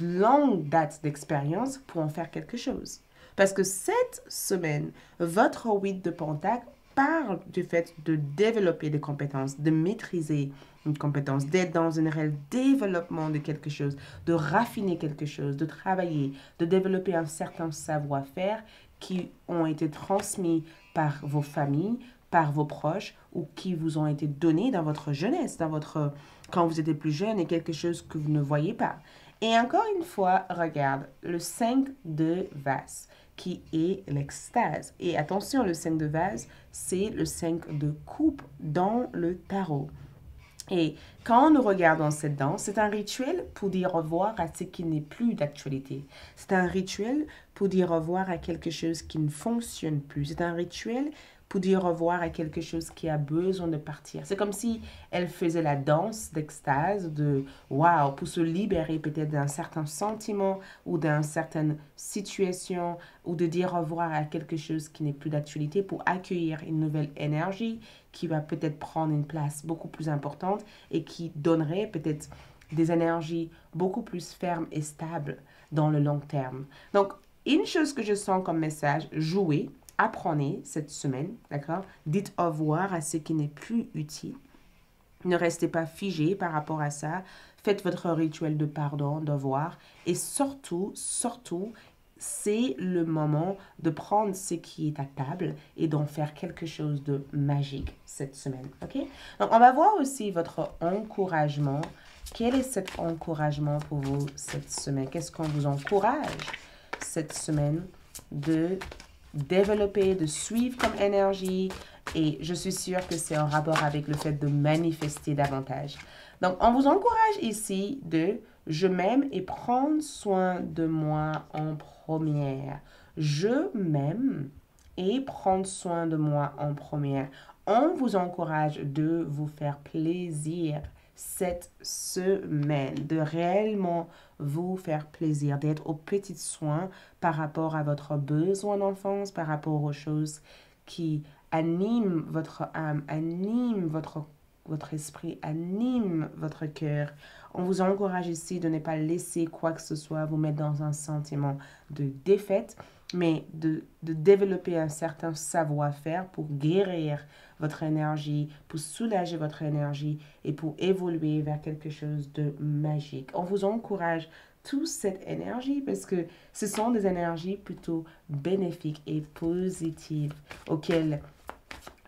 longue date d'expérience pour en faire quelque chose. Parce que cette semaine, votre 8 de Pentacle parle du fait de développer des compétences, de maîtriser une compétence, d'être dans un réel développement de quelque chose, de raffiner quelque chose, de travailler, de développer un certain savoir-faire qui ont été transmis par vos familles, par vos proches ou qui vous ont été donnés dans votre jeunesse, quand vous étiez plus jeune et quelque chose que vous ne voyez pas. Et encore une fois, regarde le 5 de vase qui est l'extase. Et attention, le 5 de vase, c'est le 5 de coupe dans le tarot. Et quand nous regardons cette danse, c'est un rituel pour dire au revoir à ce qui n'est plus d'actualité. C'est un rituel pour dire au revoir à quelque chose qui ne fonctionne plus. C'est un rituel pour dire au revoir à quelque chose qui a besoin de partir. C'est comme si elle faisait la danse d'extase, de wow, pour se libérer peut-être d'un certain sentiment ou d'une certaine situation, ou de dire au revoir à quelque chose qui n'est plus d'actualité pour accueillir une nouvelle énergie qui va peut-être prendre une place beaucoup plus importante et qui donnerait peut-être des énergies beaucoup plus fermes et stables dans le long terme. Donc, une chose que je sens comme message, jouez, apprenez cette semaine, d'accord? Dites au revoir à ce qui n'est plus utile. Ne restez pas figé par rapport à ça. Faites votre rituel de pardon, de revoir. Et surtout, c'est le moment de prendre ce qui est à table et d'en faire quelque chose de magique cette semaine, ok? Donc, on va voir aussi votre encouragement. Quel est cet encouragement pour vous cette semaine? Qu'est-ce qu'on vous encourage cette semaine de développer, de suivre comme énergie? Et je suis sûre que c'est en rapport avec le fait de manifester davantage. Donc, on vous encourage ici de « Je m'aime et prendre soin de moi en première ». Je m'aime et prendre soin de moi en première. On vous encourage de vous faire plaisir cette semaine, de réellement vous faire plaisir, d'être aux petits soins par rapport à votre besoin d'enfance, par rapport aux choses qui animent votre âme, animent votre esprit, anime votre cœur. On vous encourage ici de ne pas laisser quoi que ce soit vous mettre dans un sentiment de défaite, mais de développer un certain savoir-faire pour guérir votre énergie, pour soulager votre énergie et pour évoluer vers quelque chose de magique. On vous encourage toute cette énergie parce que ce sont des énergies plutôt bénéfiques et positives auxquelles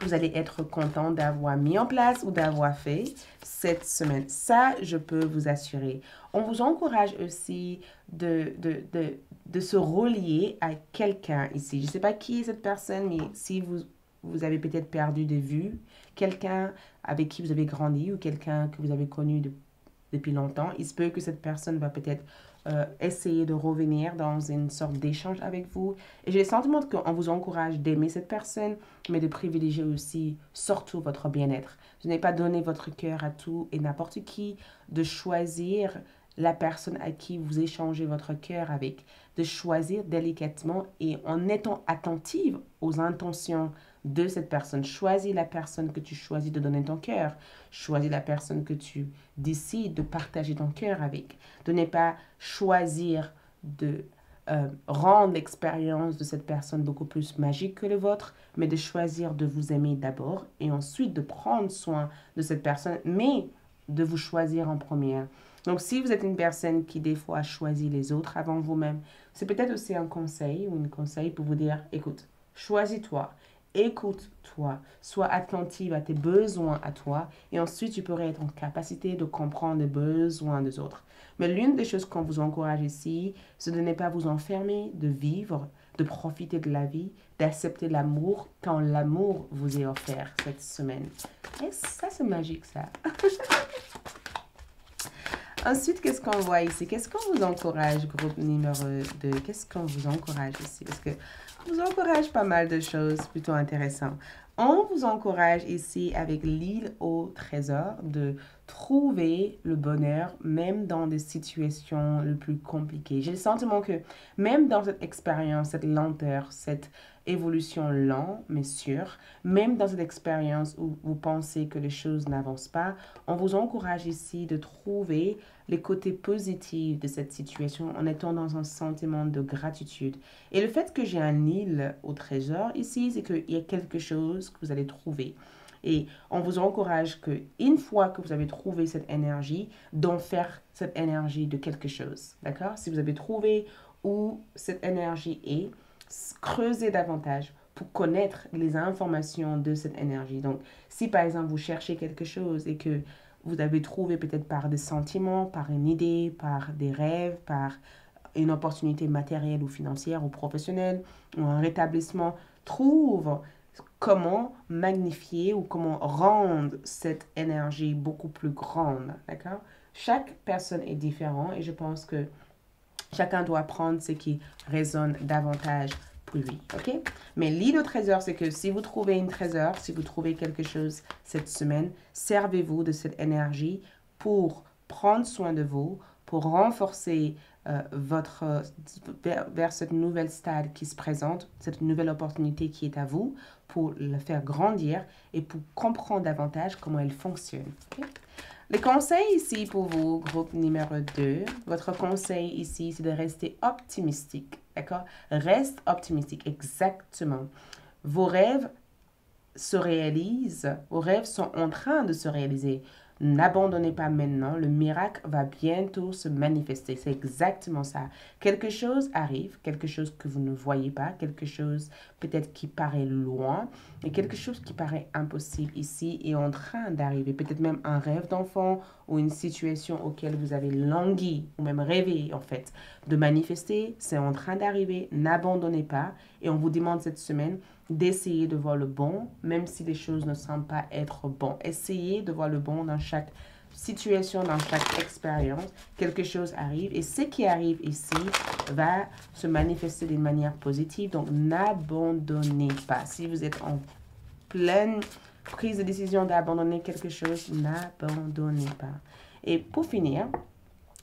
vous allez être content d'avoir mis en place ou d'avoir fait cette semaine. Ça, je peux vous assurer. On vous encourage aussi de se relier à quelqu'un ici. Je ne sais pas qui est cette personne, mais si vous avez peut-être perdu de vue quelqu'un avec qui vous avez grandi ou quelqu'un que vous avez connu depuis longtemps, il se peut que cette personne va peut-être essayer de revenir dans une sorte d'échange avec vous. Et j'ai le sentiment qu'on vous encourage d'aimer cette personne, mais de privilégier aussi surtout votre bien-être. De ne pas donner votre cœur à tout et n'importe qui, de choisir la personne à qui vous échangez votre cœur avec, de choisir délicatement et en étant attentive aux intentions de cette personne. Choisis la personne que tu choisis de donner ton cœur. Choisis la personne que tu décides de partager ton cœur avec. De ne pas choisir de rendre l'expérience de cette personne beaucoup plus magique que le vôtre, mais de choisir de vous aimer d'abord et ensuite de prendre soin de cette personne, mais de vous choisir en première. Donc, si vous êtes une personne qui, des fois, choisit les autres avant vous-même, c'est peut-être aussi un conseil ou une conseil pour vous dire, écoute, choisis-toi, écoute-toi, sois attentive à tes besoins à toi et ensuite, tu pourrais être en capacité de comprendre les besoins des autres. Mais l'une des choses qu'on vous encourage ici, c'est de ne pas vous enfermer, de vivre, de profiter de la vie, d'accepter l'amour quand l'amour vous est offert cette semaine. Et ça, c'est magique, ça. Ensuite, qu'est-ce qu'on voit ici? Qu'est-ce qu'on vous encourage, groupe numéro 2? Qu'est-ce qu'on vous encourage ici? Parce que on vous encourage pas mal de choses plutôt intéressantes. On vous encourage ici avec l'île au trésor de trouver le bonheur même dans des situations les plus compliquées. J'ai le sentiment que même dans cette expérience, cette lenteur, cette évolution lente mais sûre, même dans cette expérience où vous pensez que les choses n'avancent pas, on vous encourage ici de trouver les côtés positifs de cette situation en étant dans un sentiment de gratitude. Et le fait que j'ai un île au trésor ici, c'est qu'il y a quelque chose que vous allez trouver. Et on vous encourage que une fois que vous avez trouvé cette énergie, d'en faire cette énergie de quelque chose. D'accord? Si vous avez trouvé où cette énergie est, creusez davantage. pour connaître les informations de cette énergie. Donc, si par exemple vous cherchez quelque chose et que vous avez trouvé peut-être par des sentiments, par une idée, par des rêves, par une opportunité matérielle ou financière ou professionnelle ou un rétablissement, trouve comment magnifier ou comment rendre cette énergie beaucoup plus grande, d'accord? Chaque personne est différente et je pense que chacun doit prendre ce qui résonne davantage pour lui, ok? Mais l'île au trésor, c'est que si vous trouvez une trésor, si vous trouvez quelque chose cette semaine, servez-vous de cette énergie pour prendre soin de vous, pour renforcer vers cette nouvelle stade qui se présente, cette nouvelle opportunité qui est à vous, pour le faire grandir et pour comprendre davantage comment elle fonctionne. Okay? Les conseils ici pour vous, groupe numéro 2, votre conseil ici, c'est de rester optimistique, d'accord? Reste optimistique, exactement. Vos rêves se réalisent, vos rêves sont en train de se réaliser. N'abandonnez pas maintenant, le miracle va bientôt se manifester. C'est exactement ça. Quelque chose arrive, quelque chose que vous ne voyez pas, quelque chose peut-être qui paraît loin, et quelque chose qui paraît impossible ici est en train d'arriver. Peut-être même un rêve d'enfant ou une situation auquel vous avez langui ou même rêvé en fait de manifester. C'est en train d'arriver. N'abandonnez pas. Et on vous demande cette semaine d'essayer de voir le bon, même si les choses ne semblent pas être bonnes. Essayez de voir le bon dans chaque situation, dans chaque expérience. Quelque chose arrive et ce qui arrive ici va se manifester d'une manière positive. Donc, n'abandonnez pas. Si vous êtes en pleine prise de décision d'abandonner quelque chose, n'abandonnez pas. Et pour finir,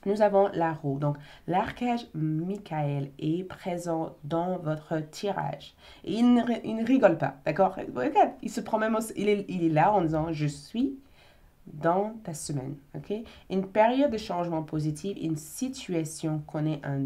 nous avons la roue. Donc, l'archange Michael est présent dans votre tirage. Et il ne rigole pas, d'accord? Regarde, il se prend même, il est là en disant, je suis dans ta semaine, ok? Une période de changement positif, une situation connaît un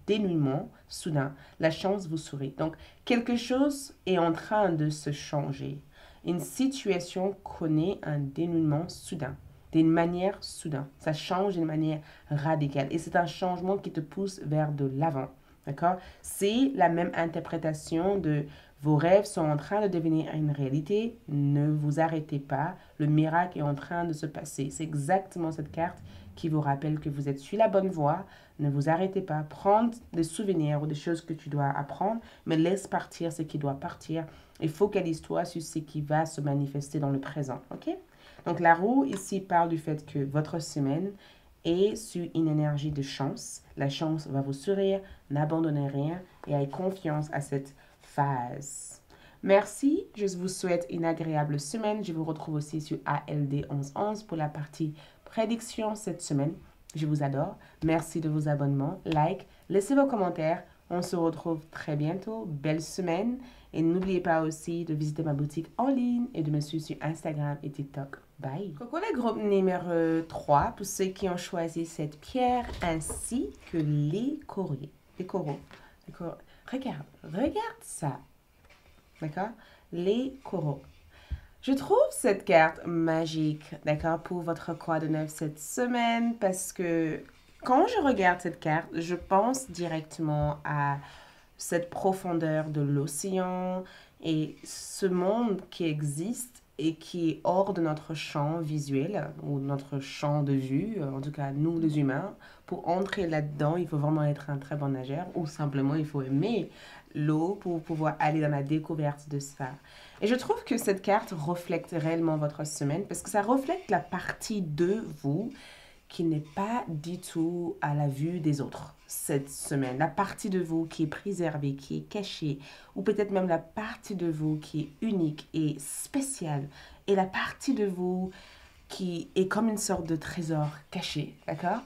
dénouement soudain. La chance vous sourit. Donc, quelque chose est en train de se changer. Une situation connaît un dénouement soudain. D'une manière soudaine. Ça change d'une manière radicale. Et c'est un changement qui te pousse vers de l'avant. D'accord? C'est la même interprétation de vos rêves sont en train de devenir une réalité. Ne vous arrêtez pas. Le miracle est en train de se passer. C'est exactement cette carte qui vous rappelle que vous êtes sur la bonne voie. Ne vous arrêtez pas. Prends des souvenirs ou des choses que tu dois apprendre, mais laisse partir ce qui doit partir et focalise-toi sur ce qui va se manifester dans le présent. OK? Donc, la roue ici parle du fait que votre semaine est sur une énergie de chance. La chance va vous sourire, n'abandonnez rien et ayez confiance à cette phase. Merci, je vous souhaite une agréable semaine. Je vous retrouve aussi sur ALD 1111 pour la partie prédiction cette semaine. Je vous adore. Merci de vos abonnements, like, laissez vos commentaires. On se retrouve très bientôt. Belle semaine. Et n'oubliez pas aussi de visiter ma boutique en ligne et de me suivre sur Instagram et TikTok. Bye. Coucou les groupes numéro 3 pour ceux qui ont choisi cette pierre ainsi que les coraux. Les coraux. Regarde ça. D'accord? Les coraux. Je trouve cette carte magique, d'accord, pour votre quoi de neuf cette semaine parce que quand je regarde cette carte, je pense directement à cette profondeur de l'océan et ce monde qui existe et qui est hors de notre champ visuel ou notre champ de vue, en tout cas nous les humains. Pour entrer là-dedans, il faut vraiment être un très bon nageur ou simplement il faut aimer l'eau pour pouvoir aller dans la découverte de ça. Et je trouve que cette carte reflète réellement votre semaine parce que ça reflète la partie de vous qui n'est pas du tout à la vue des autres cette semaine. La partie de vous qui est préservée, qui est cachée, ou peut-être même la partie de vous qui est unique et spéciale, et la partie de vous qui est comme une sorte de trésor caché, d'accord?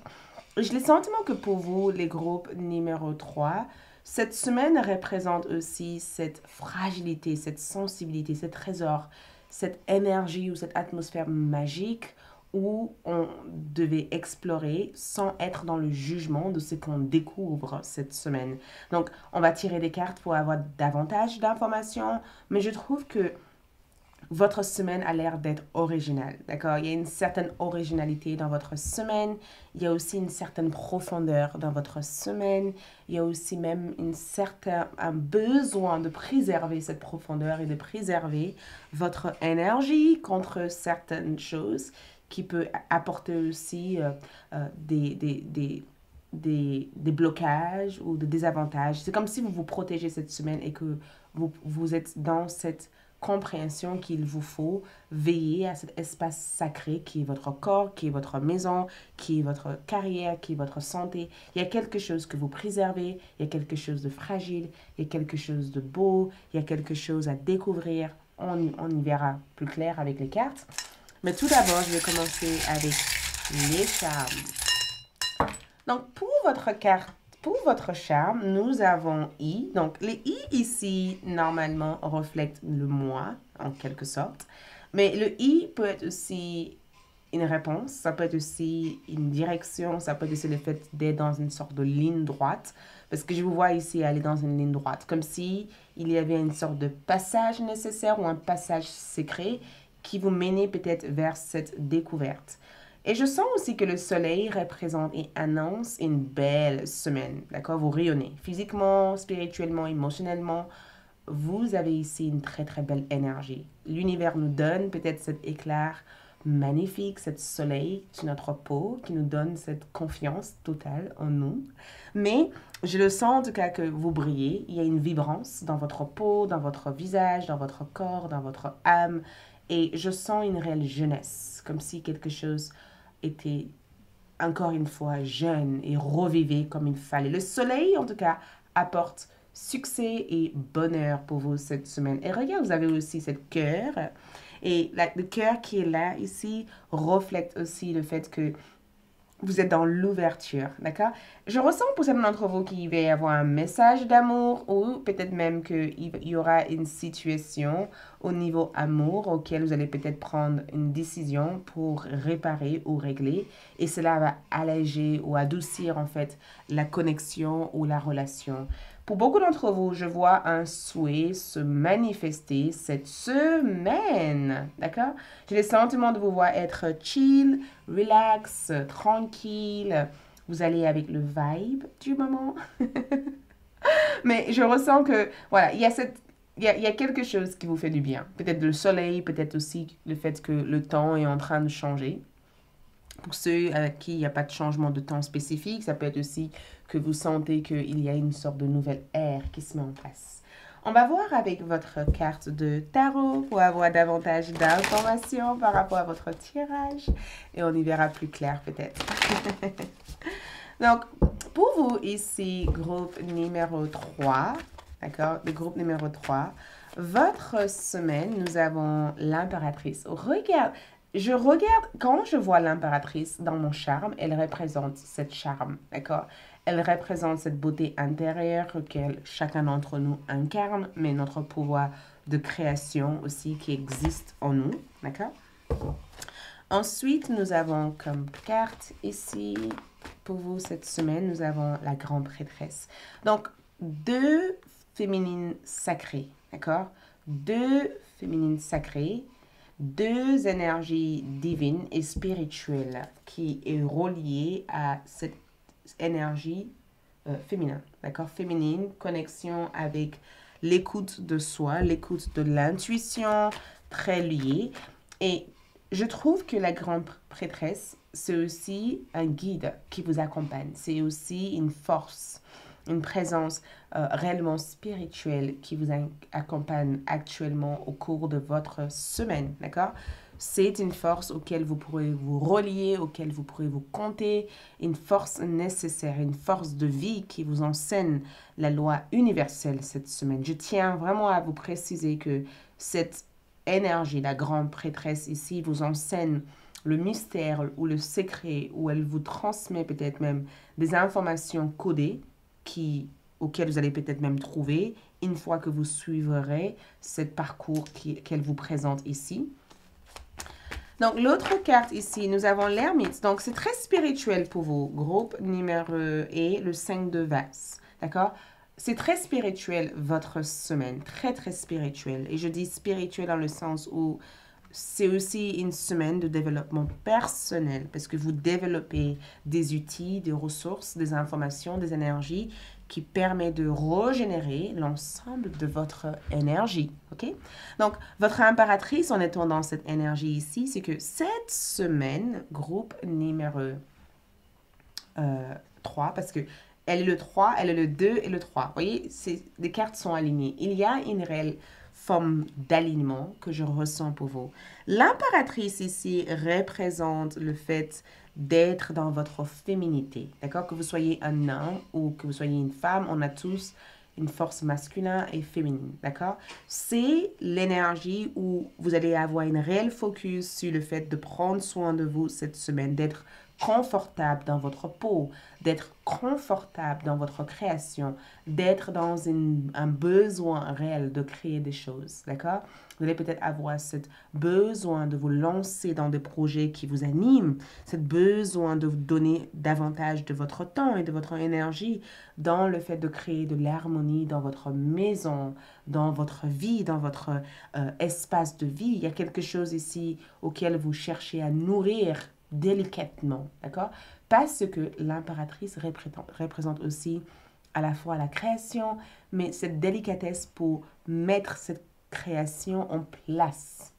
J'ai le sentiment que pour vous, les groupes numéro 3, cette semaine représente aussi cette fragilité, cette sensibilité, ce trésor, cette énergie ou cette atmosphère magique où on devait explorer sans être dans le jugement de ce qu'on découvre cette semaine. Donc, on va tirer des cartes pour avoir davantage d'informations, mais je trouve que votre semaine a l'air d'être originale, d'accord? Il y a une certaine originalité dans votre semaine. Il y a aussi une certaine profondeur dans votre semaine. Il y a aussi même un besoin de préserver cette profondeur et de préserver votre énergie contre certaines choses qui peut apporter aussi des blocages ou des désavantages. C'est comme si vous vous protégez cette semaine et que vous êtes dans cette compréhension qu'il vous faut veiller à cet espace sacré qui est votre corps, qui est votre maison, qui est votre carrière, qui est votre santé. Il y a quelque chose que vous préservez, il y a quelque chose de fragile, il y a quelque chose de beau, il y a quelque chose à découvrir. On y verra plus clair avec les cartes. Mais tout d'abord, je vais commencer avec les charmes. Donc, pour votre carte, pour votre charme, nous avons I. Donc, les I ici, normalement, reflètent le moi, en quelque sorte. Mais le I peut être aussi une réponse, ça peut être aussi une direction, ça peut être aussi le fait d'être dans une sorte de ligne droite. Parce que je vous vois ici aller dans une ligne droite, comme si il y avait une sorte de passage nécessaire ou un passage secret qui vous menait peut-être vers cette découverte. Et je sens aussi que le soleil représente et annonce une belle semaine, d'accord? Vous rayonnez physiquement, spirituellement, émotionnellement. Vous avez ici une très, très belle énergie. L'univers nous donne peut-être cet éclair magnifique, cet soleil sur notre peau qui nous donne cette confiance totale en nous. Mais je le sens en tout cas que vous brillez. Il y a une vibrance dans votre peau, dans votre visage, dans votre corps, dans votre âme. Et je sens une réelle jeunesse, comme si quelque chose était encore une fois jeune et revivait comme il fallait. Le soleil, en tout cas, apporte succès et bonheur pour vous cette semaine. Et regarde, vous avez aussi cette cœur. Et le cœur qui est là, ici, reflète aussi le fait que vous êtes dans l'ouverture, d'accord? Je ressens pour certains d'entre vous qu'il va y avoir un message d'amour ou peut-être même qu'il y aura une situation au niveau amour auquel vous allez peut-être prendre une décision pour réparer ou régler et cela va alléger ou adoucir en fait la connexion ou la relation. Pour beaucoup d'entre vous, je vois un souhait se manifester cette semaine, d'accord? J'ai le sentiment de vous voir être chill, relax, tranquille. Vous allez avec le vibe du moment. Mais je ressens que, voilà, il y a quelque chose qui vous fait du bien. Peut-être le soleil, peut-être aussi le fait que le temps est en train de changer. Pour ceux avec qui il n'y a pas de changement de temps spécifique, ça peut être aussi que vous sentez qu'il y a une sorte de nouvelle ère qui se met en place. On va voir avec votre carte de tarot pour avoir davantage d'informations par rapport à votre tirage et on y verra plus clair peut-être. Donc, pour vous ici, groupe numéro 3, d'accord, le groupe numéro 3, votre semaine, nous avons l'impératrice. Quand je vois l'impératrice dans mon charme, elle représente cette charme, d'accord? Elle représente cette beauté intérieure que chacun d'entre nous incarne, mais notre pouvoir de création aussi qui existe en nous, d'accord? Ensuite, nous avons comme carte ici, pour vous cette semaine, nous avons la grande prêtresse. Donc, deux féminines sacrées, d'accord? Deux féminines sacrées. Deux énergies divines et spirituelles qui est reliée à cette énergie féminine, d'accord? Féminine, connexion avec l'écoute de soi, l'écoute de l'intuition, très liée. Et je trouve que la grande prêtresse, c'est aussi un guide qui vous accompagne. C'est aussi une force, une présence réellement spirituelle qui vous accompagne actuellement au cours de votre semaine, d'accord? C'est une force auquel vous pourrez vous relier, auquel vous pourrez vous compter, une force nécessaire, une force de vie qui vous enseigne la loi universelle cette semaine. Je tiens vraiment à vous préciser que cette énergie, la grande prêtresse ici, vous enseigne le mystère ou le secret, où elle vous transmet peut-être même des informations codées auquel vous allez peut-être même trouver une fois que vous suivrez ce parcours qu'elle vous présente ici. Donc, l'autre carte ici, nous avons l'ermite. Donc, c'est très spirituel pour vous. Groupe numéro et le 5 de vase. D'accord? c'est très spirituel votre semaine, très très spirituel. Et je dis spirituel dans le sens où c'est aussi une semaine de développement personnel parce que vous développez des outils, des ressources, des informations, des énergies qui permettent de régénérer l'ensemble de votre énergie. OK? Donc, votre impératrice, en étant dans cette énergie ici, c'est que cette semaine, groupe numéro 3, parce que elle est le 3, elle est le 2 et le 3. Vous voyez, les cartes sont alignées. Il y a une réelle forme d'alignement que je ressens pour vous. L'impératrice ici représente le fait d'être dans votre féminité. D'accord? Que vous soyez un homme ou que vous soyez une femme, on a tous une force masculine et féminine. D'accord? C'est l'énergie où vous allez avoir une réelle focus sur le fait de prendre soin de vous cette semaine, d'être confortable dans votre peau, d'être confortable dans votre création, d'être dans un besoin réel de créer des choses, d'accord? Vous allez peut-être avoir ce besoin de vous lancer dans des projets qui vous animent, ce besoin de vous donner davantage de votre temps et de votre énergie dans le fait de créer de l'harmonie dans votre maison, dans votre vie, dans votre espace de vie. Il y a quelque chose ici auquel vous cherchez à nourrir délicatement, d'accord? Parce que l'impératrice représente aussi à la fois la création, mais cette délicatesse pour mettre cette création en place.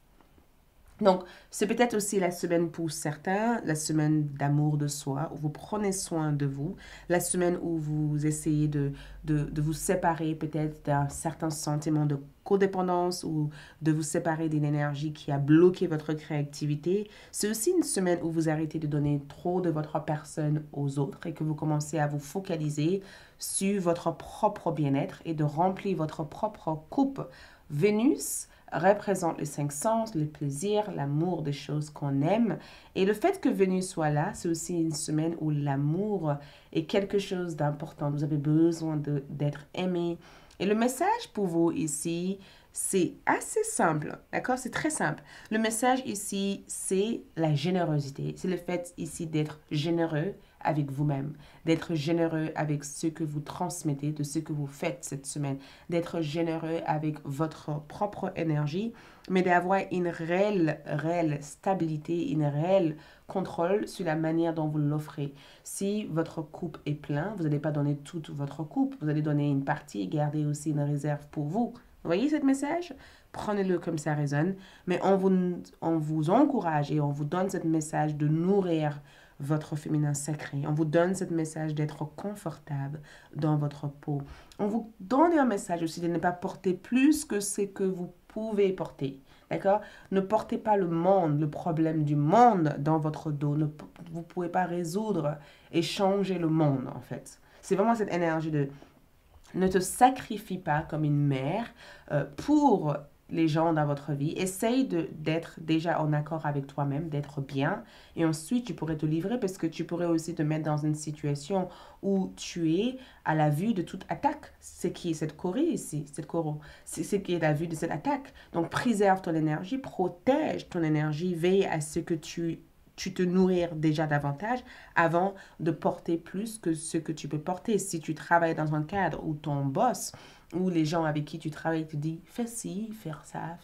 Donc, c'est peut-être aussi la semaine pour certains, la semaine d'amour de soi, où vous prenez soin de vous, la semaine où vous essayez de vous séparer peut-être d'un certain sentiment de codépendance ou de vous séparer d'une énergie qui a bloqué votre créativité. C'est aussi une semaine où vous arrêtez de donner trop de votre personne aux autres et que vous commencez à vous focaliser sur votre propre bien-être et de remplir votre propre coupe. Vénus représente les 5 sens, le plaisir, l'amour des choses qu'on aime. Et le fait que Vénus soit là, c'est aussi une semaine où l'amour est quelque chose d'important. Vous avez besoin d'être aimé. Et le message pour vous ici, c'est assez simple, d'accord? C'est très simple. Le message ici, c'est la générosité. C'est le fait ici d'être généreux avec vous-même, d'être généreux avec ce que vous transmettez, de ce que vous faites cette semaine, d'être généreux avec votre propre énergie, mais d'avoir une réelle stabilité, une réelle contrôle sur la manière dont vous l'offrez. Si votre coupe est plein, vous n'allez pas donner toute votre coupe, vous allez donner une partie et garder aussi une réserve pour vous. Vous voyez ce message? Prenez-le comme ça résonne, mais on vous encourage et on vous donne ce message de nourrir votre féminin sacré. On vous donne ce message d'être confortable dans votre peau. On vous donne un message aussi de ne pas porter plus que ce que vous pouvez porter. D'accord? Ne portez pas le monde, le problème du monde dans votre dos. Vous ne pouvez pas résoudre et changer le monde, en fait. C'est vraiment cette énergie de ne te sacrifie pas comme une mère pour les gens dans votre vie. Essaye d'être déjà en accord avec toi-même, d'être bien. Et ensuite, tu pourrais te livrer parce que tu pourrais aussi te mettre dans une situation où tu es à la vue de toute attaque. C'est qui est cette Corée ici, cette Coro. C'est ce qui est à la vue de cette attaque. Donc, préserve ton énergie, protège ton énergie, veille à ce que tu te nourrir déjà davantage avant de porter plus que ce que tu peux porter. Si tu travailles dans un cadre où ton boss ou les gens avec qui tu travailles te disent fais ci, faire ça,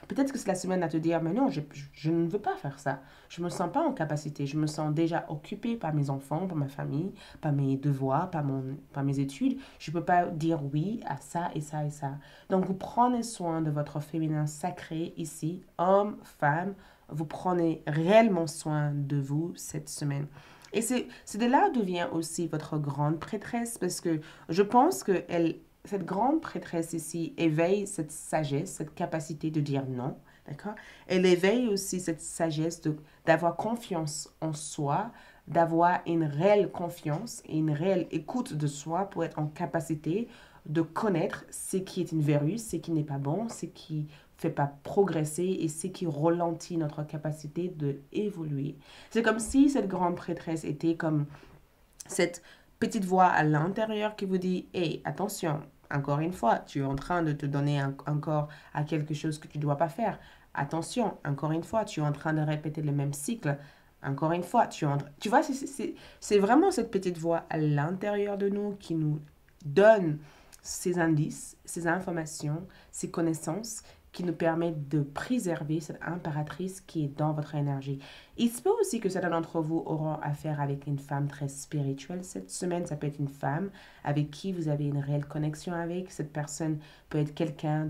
peut-être que c'est la semaine à te dire mais non, je ne veux pas faire ça. Je ne me sens pas en capacité. Je me sens déjà occupée par mes enfants, par ma famille, par mes devoirs, par mes études. Je ne peux pas dire oui à ça et ça et ça. Donc vous prenez soin de votre féminin sacré ici, homme, femme. Vous prenez réellement soin de vous cette semaine. Et c'est de là d'où vient aussi votre grande prêtresse, parce que je pense que cette grande prêtresse ici éveille cette sagesse, cette capacité de dire non, d'accord? Elle éveille aussi cette sagesse d'avoir confiance en soi, d'avoir une réelle confiance et une réelle écoute de soi pour être en capacité de connaître ce qui est une verrue, ce qui n'est pas bon, ce qui fait pas progresser et ce qui ralentit notre capacité de évoluer. C'est comme si cette grande prêtresse était comme cette petite voix à l'intérieur qui vous dit « Hey, attention, encore une fois, tu es en train de te donner encore à quelque chose que tu ne dois pas faire. Attention, encore une fois, tu es en train de répéter le même cycle. Encore une fois, tu vois, c'est vraiment cette petite voix à l'intérieur de nous qui nous donne ces indices, ces informations, ces connaissances qui nous permettent de préserver cette impératrice qui est dans votre énergie. Il se peut aussi que certains d'entre vous auront affaire avec une femme très spirituelle cette semaine. Ça peut être une femme avec qui vous avez une réelle connexion avec. Cette personne peut être quelqu'un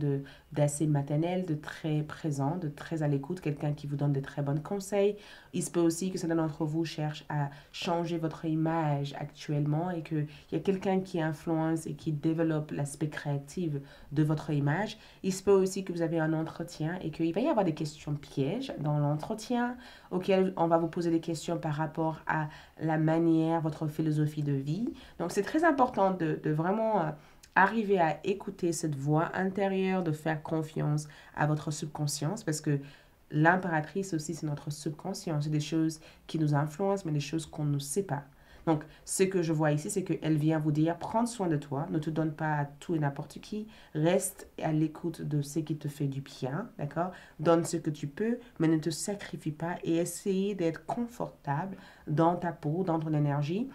d'assez maternel, de très présent, de très à l'écoute, quelqu'un qui vous donne de très bons conseils. Il se peut aussi que certains d'entre vous cherchent à changer votre image actuellement et qu'il y a quelqu'un qui influence et qui développe l'aspect créatif de votre image. Il se peut aussi que vous avez un entretien et qu'il va y avoir des questions pièges dans l'entretien auxquelles on va vous poser des questions par rapport à la manière, votre philosophie de vie. Donc, c'est très important de vraiment arriver à écouter cette voix intérieure, de faire confiance à votre subconscience parce que l'impératrice aussi, c'est notre subconscient. C'est des choses qui nous influencent, mais des choses qu'on ne sait pas. Donc, ce que je vois ici, c'est qu'elle vient vous dire, prends soin de toi, ne te donne pas à tout et n'importe qui, reste à l'écoute de ce qui te fait du bien, d'accord? Donne ce que tu peux, mais ne te sacrifie pas et essaye d'être confortable dans ta peau, dans ton énergie,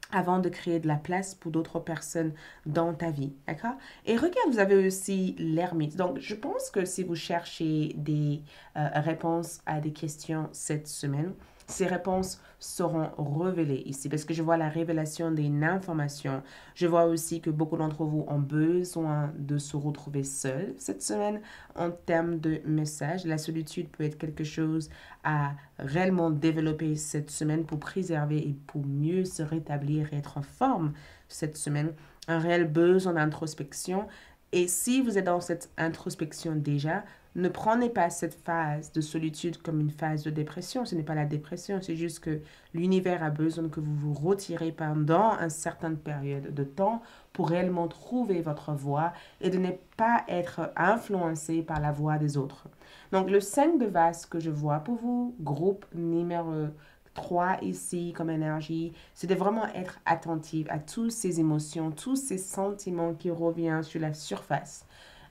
avant de créer de la place pour d'autres personnes dans ta vie, d'accord? Et regarde, vous avez aussi l'ermite. Donc, je pense que si vous cherchez des réponses à des questions cette semaine, ces réponses seront révélées ici parce que je vois la révélation d'une information. Je vois aussi que beaucoup d'entre vous ont besoin de se retrouver seuls cette semaine en termes de messages. La solitude peut être quelque chose à réellement développer cette semaine pour préserver et pour mieux se rétablir et être en forme cette semaine. Un réel besoin d'introspection. Et si vous êtes dans cette introspection déjà, ne prenez pas cette phase de solitude comme une phase de dépression. Ce n'est pas la dépression, c'est juste que l'univers a besoin que vous vous retirez pendant une certaine période de temps pour réellement trouver votre voie et de ne pas être influencé par la voix des autres. Donc, le 5 de vase que je vois pour vous, groupe numéro 3 ici comme énergie, c'est de vraiment être attentive à toutes ces émotions, tous ces sentiments qui reviennent sur la surface.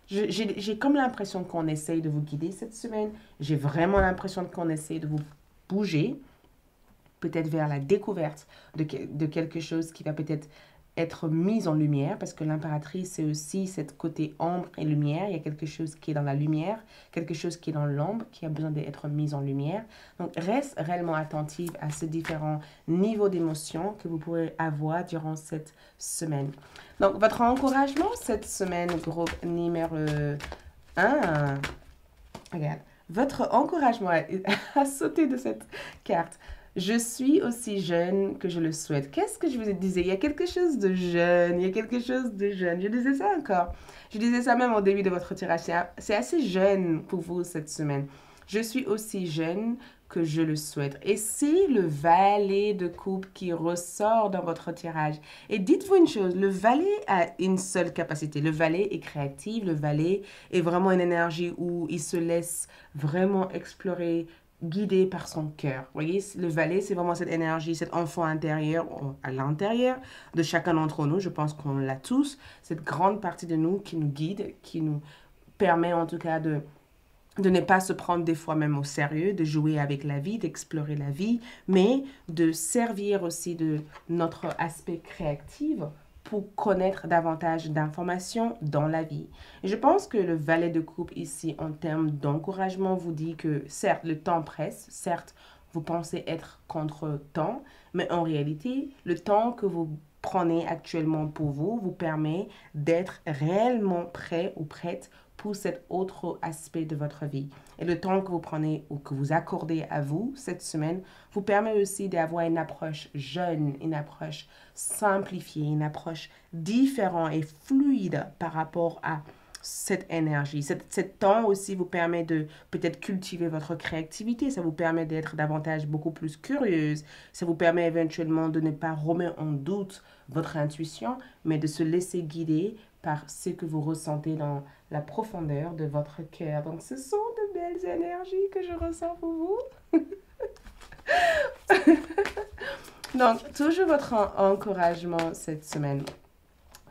J'ai comme l'impression qu'on essaye de vous guider cette semaine. J'ai vraiment l'impression qu'on essaye de vous bouger, peut-être vers la découverte de quelque chose qui va peut-être être mise en lumière, parce que l'impératrice, c'est aussi cette côté ombre et lumière. Il y a quelque chose qui est dans la lumière, quelque chose qui est dans l'ombre, qui a besoin d'être mise en lumière. Donc, reste réellement attentive à ces différents niveaux d'émotion que vous pourrez avoir durant cette semaine. Donc, votre encouragement cette semaine, groupe numéro 1. Regarde, votre encouragement à sauter de cette carte. Je suis aussi jeune que je le souhaite. Qu'est-ce que je vous disais? Il y a quelque chose de jeune, il y a quelque chose de jeune. Je disais ça encore. Je disais ça même au début de votre tirage. C'est assez jeune pour vous cette semaine. Je suis aussi jeune que je le souhaite. Et c'est le valet de coupe qui ressort dans votre tirage. Et dites-vous une chose, le valet a une seule capacité. Le valet est créatif, le valet est vraiment une énergie où il se laisse vraiment explorer, guidé par son cœur. Vous voyez, le valet, c'est vraiment cette énergie, cet enfant intérieur à l'intérieur de chacun d'entre nous. Je pense qu'on l'a tous. Cette grande partie de nous qui nous guide, qui nous permet en tout cas de ne pas se prendre des fois même au sérieux, de jouer avec la vie, d'explorer la vie, mais de servir aussi de notre aspect créatif pour connaître davantage d'informations dans la vie. Et je pense que le valet de coupe ici, en termes d'encouragement, vous dit que certes, le temps presse, certes, vous pensez être contre temps, mais en réalité, le temps que vous prenez actuellement pour vous vous permet d'être réellement prêt ou prête pour cet autre aspect de votre vie. Et le temps que vous prenez ou que vous accordez à vous cette semaine vous permet aussi d'avoir une approche jeune, une approche simplifiée, une approche différente et fluide par rapport à cette énergie. Cet temps aussi vous permet de peut-être cultiver votre créativité. Ça vous permet d'être davantage beaucoup plus curieuse. Ça vous permet éventuellement de ne pas remettre en doute votre intuition, mais de se laisser guider par ce que vous ressentez dans la profondeur de votre cœur. Donc, ce sont de belles énergies que je ressens pour vous. Donc, toujours votre encouragement cette semaine.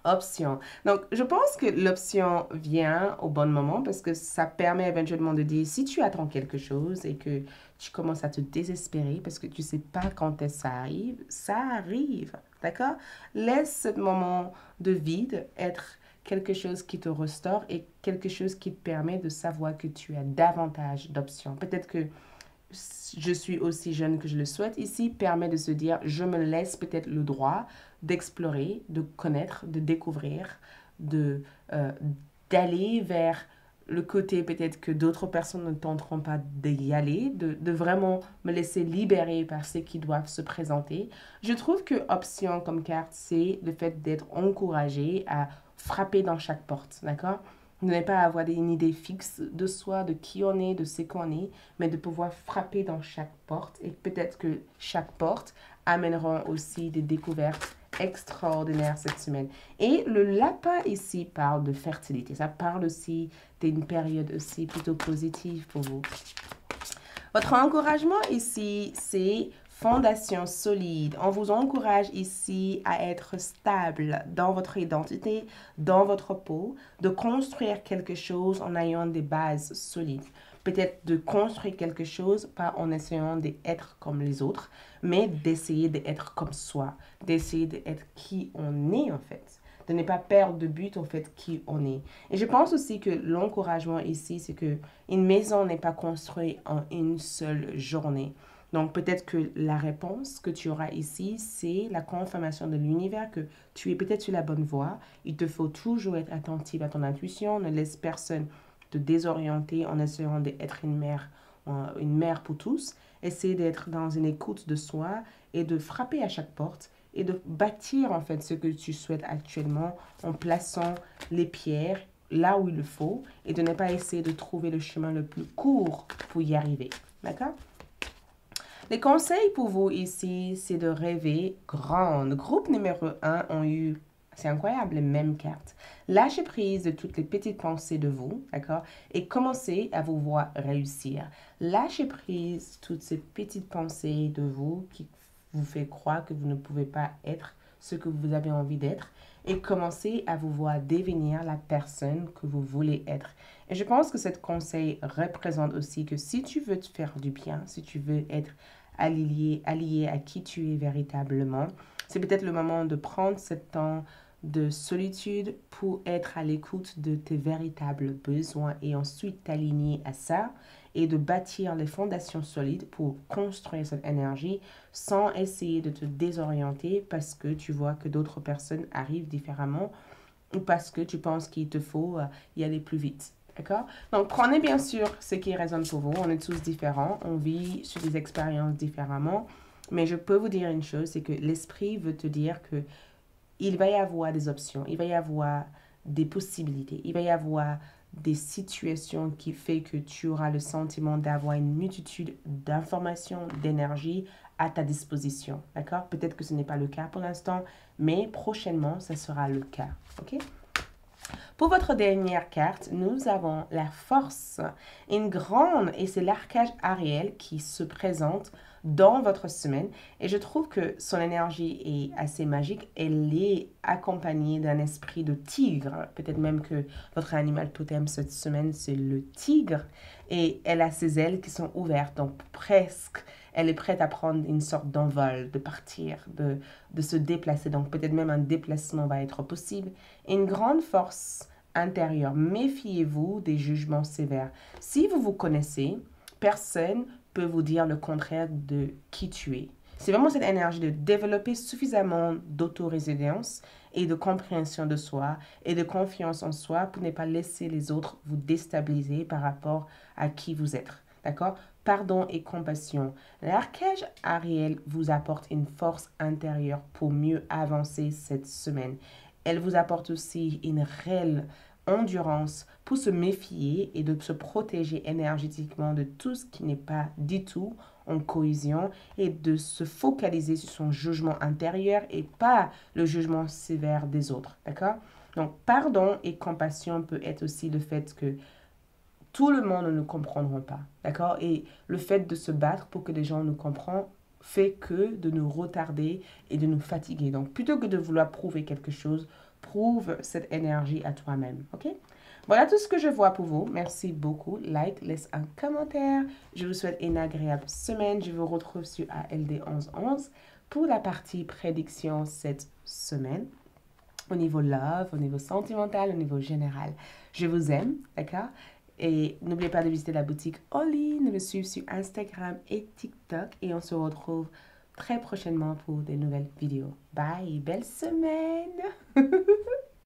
Option. Donc, je pense que l'option vient au bon moment parce que ça permet éventuellement de dire si tu attends quelque chose et que tu commences à te désespérer parce que tu ne sais pas quand ça arrive, ça arrive. D'accord? Laisse ce moment de vide être quelque chose qui te restaure et quelque chose qui te permet de savoir que tu as davantage d'options. Peut-être que je suis aussi jeune que je le souhaite ici, permet de se dire, je me laisse peut-être le droit d'explorer, de connaître, de découvrir, de d'aller vers le côté peut-être que d'autres personnes ne tenteront pas d'y aller, de vraiment me laisser libérer par ce qui doivent se présenter. Je trouve que option comme carte, c'est le fait d'être encouragé à frapper dans chaque porte, d'accord? De ne pas avoir une idée fixe de soi, de qui on est, de ce qu'on est, mais de pouvoir frapper dans chaque porte. Et peut-être que chaque porte amènera aussi des découvertes extraordinaires cette semaine. Et le lapin ici parle de fertilité. Ça parle aussi d'une période aussi plutôt positive pour vous. Votre encouragement ici, c'est fondation solide. On vous encourage ici à être stable dans votre identité, dans votre peau, de construire quelque chose en ayant des bases solides. Peut-être de construire quelque chose, pas en essayant d'être comme les autres, mais d'essayer d'être comme soi, d'essayer d'être qui on est en fait, de ne pas perdre de but en fait qui on est. Et je pense aussi que l'encouragement ici, c'est que une maison n'est pas construite en une seule journée. Donc peut-être que la réponse que tu auras ici, c'est la confirmation de l'univers que tu es peut-être sur la bonne voie. Il te faut toujours être attentif à ton intuition, ne laisse personne te désorienter en essayant d'être une mère pour tous. Essaie d'être dans une écoute de soi et de frapper à chaque porte et de bâtir en fait ce que tu souhaites actuellement en plaçant les pierres là où il le faut et de ne pas essayer de trouver le chemin le plus court pour y arriver. D'accord? Les conseils pour vous ici, c'est de rêver grand. Le groupe numéro 1 ont eu, c'est incroyable, les mêmes cartes. Lâchez prise de toutes les petites pensées de vous, d'accord? Et commencez à vous voir réussir. Lâchez prise de toutes ces petites pensées de vous qui vous fait croire que vous ne pouvez pas être ce que vous avez envie d'être et commencez à vous voir devenir la personne que vous voulez être. Et je pense que ce conseil représente aussi que si tu veux te faire du bien, si tu veux être allié à qui tu es véritablement, c'est peut-être le moment de prendre ce temps de solitude pour être à l'écoute de tes véritables besoins et ensuite t'aligner à ça et de bâtir les fondations solides pour construire cette énergie sans essayer de te désorienter parce que tu vois que d'autres personnes arrivent différemment ou parce que tu penses qu'il te faut y aller plus vite. D'accord? Donc, prenez bien sûr ce qui résonne pour vous. On est tous différents. On vit sur des expériences différemment. Mais je peux vous dire une chose, c'est que l'esprit veut te dire que il va y avoir des options. Il va y avoir des possibilités. Il va y avoir des situations qui fait que tu auras le sentiment d'avoir une multitude d'informations, d'énergie à ta disposition. D'accord? Peut-être que ce n'est pas le cas pour l'instant, mais prochainement, ça sera le cas. OK? Pour votre dernière carte, nous avons la force, une grande, et c'est l'archange Ariel qui se présente dans votre semaine. Et je trouve que son énergie est assez magique. Elle est accompagnée d'un esprit de tigre. Peut-être même que votre animal totem cette semaine, c'est le tigre. Et elle a ses ailes qui sont ouvertes, donc presque. Elle est prête à prendre une sorte d'envol, de partir, de se déplacer. Donc peut-être même un déplacement va être possible. Et une grande force intérieure. Méfiez-vous des jugements sévères. Si vous vous connaissez, personne peut vous dire le contraire de qui tu es. C'est vraiment cette énergie de développer suffisamment d'autorésilience et de compréhension de soi et de confiance en soi pour ne pas laisser les autres vous déstabiliser par rapport à qui vous êtes. D'accord? Pardon et compassion. L'archange Ariel vous apporte une force intérieure pour mieux avancer cette semaine. Elle vous apporte aussi une réelle endurance pour se méfier et de se protéger énergétiquement de tout ce qui n'est pas du tout en cohésion et de se focaliser sur son jugement intérieur et pas le jugement sévère des autres. D'accord? Donc, pardon et compassion peut être aussi le fait que tout le monde ne nous comprendra pas. D'accord? Et le fait de se battre pour que les gens nous comprennent fait que de nous retarder et de nous fatiguer. Donc, plutôt que de vouloir prouver quelque chose, prouve cette énergie à toi-même. OK? Voilà tout ce que je vois pour vous. Merci beaucoup. Like, laisse un commentaire. Je vous souhaite une agréable semaine. Je vous retrouve sur ALD 1111 pour la partie prédiction cette semaine. au niveau love, au niveau sentimental, au niveau général. Je vous aime, d'accord? Et n'oubliez pas de visiter la boutique Oli, de me suivre sur Instagram et TikTok. Et on se retrouve très prochainement pour des nouvelles vidéos. Bye, belle semaine!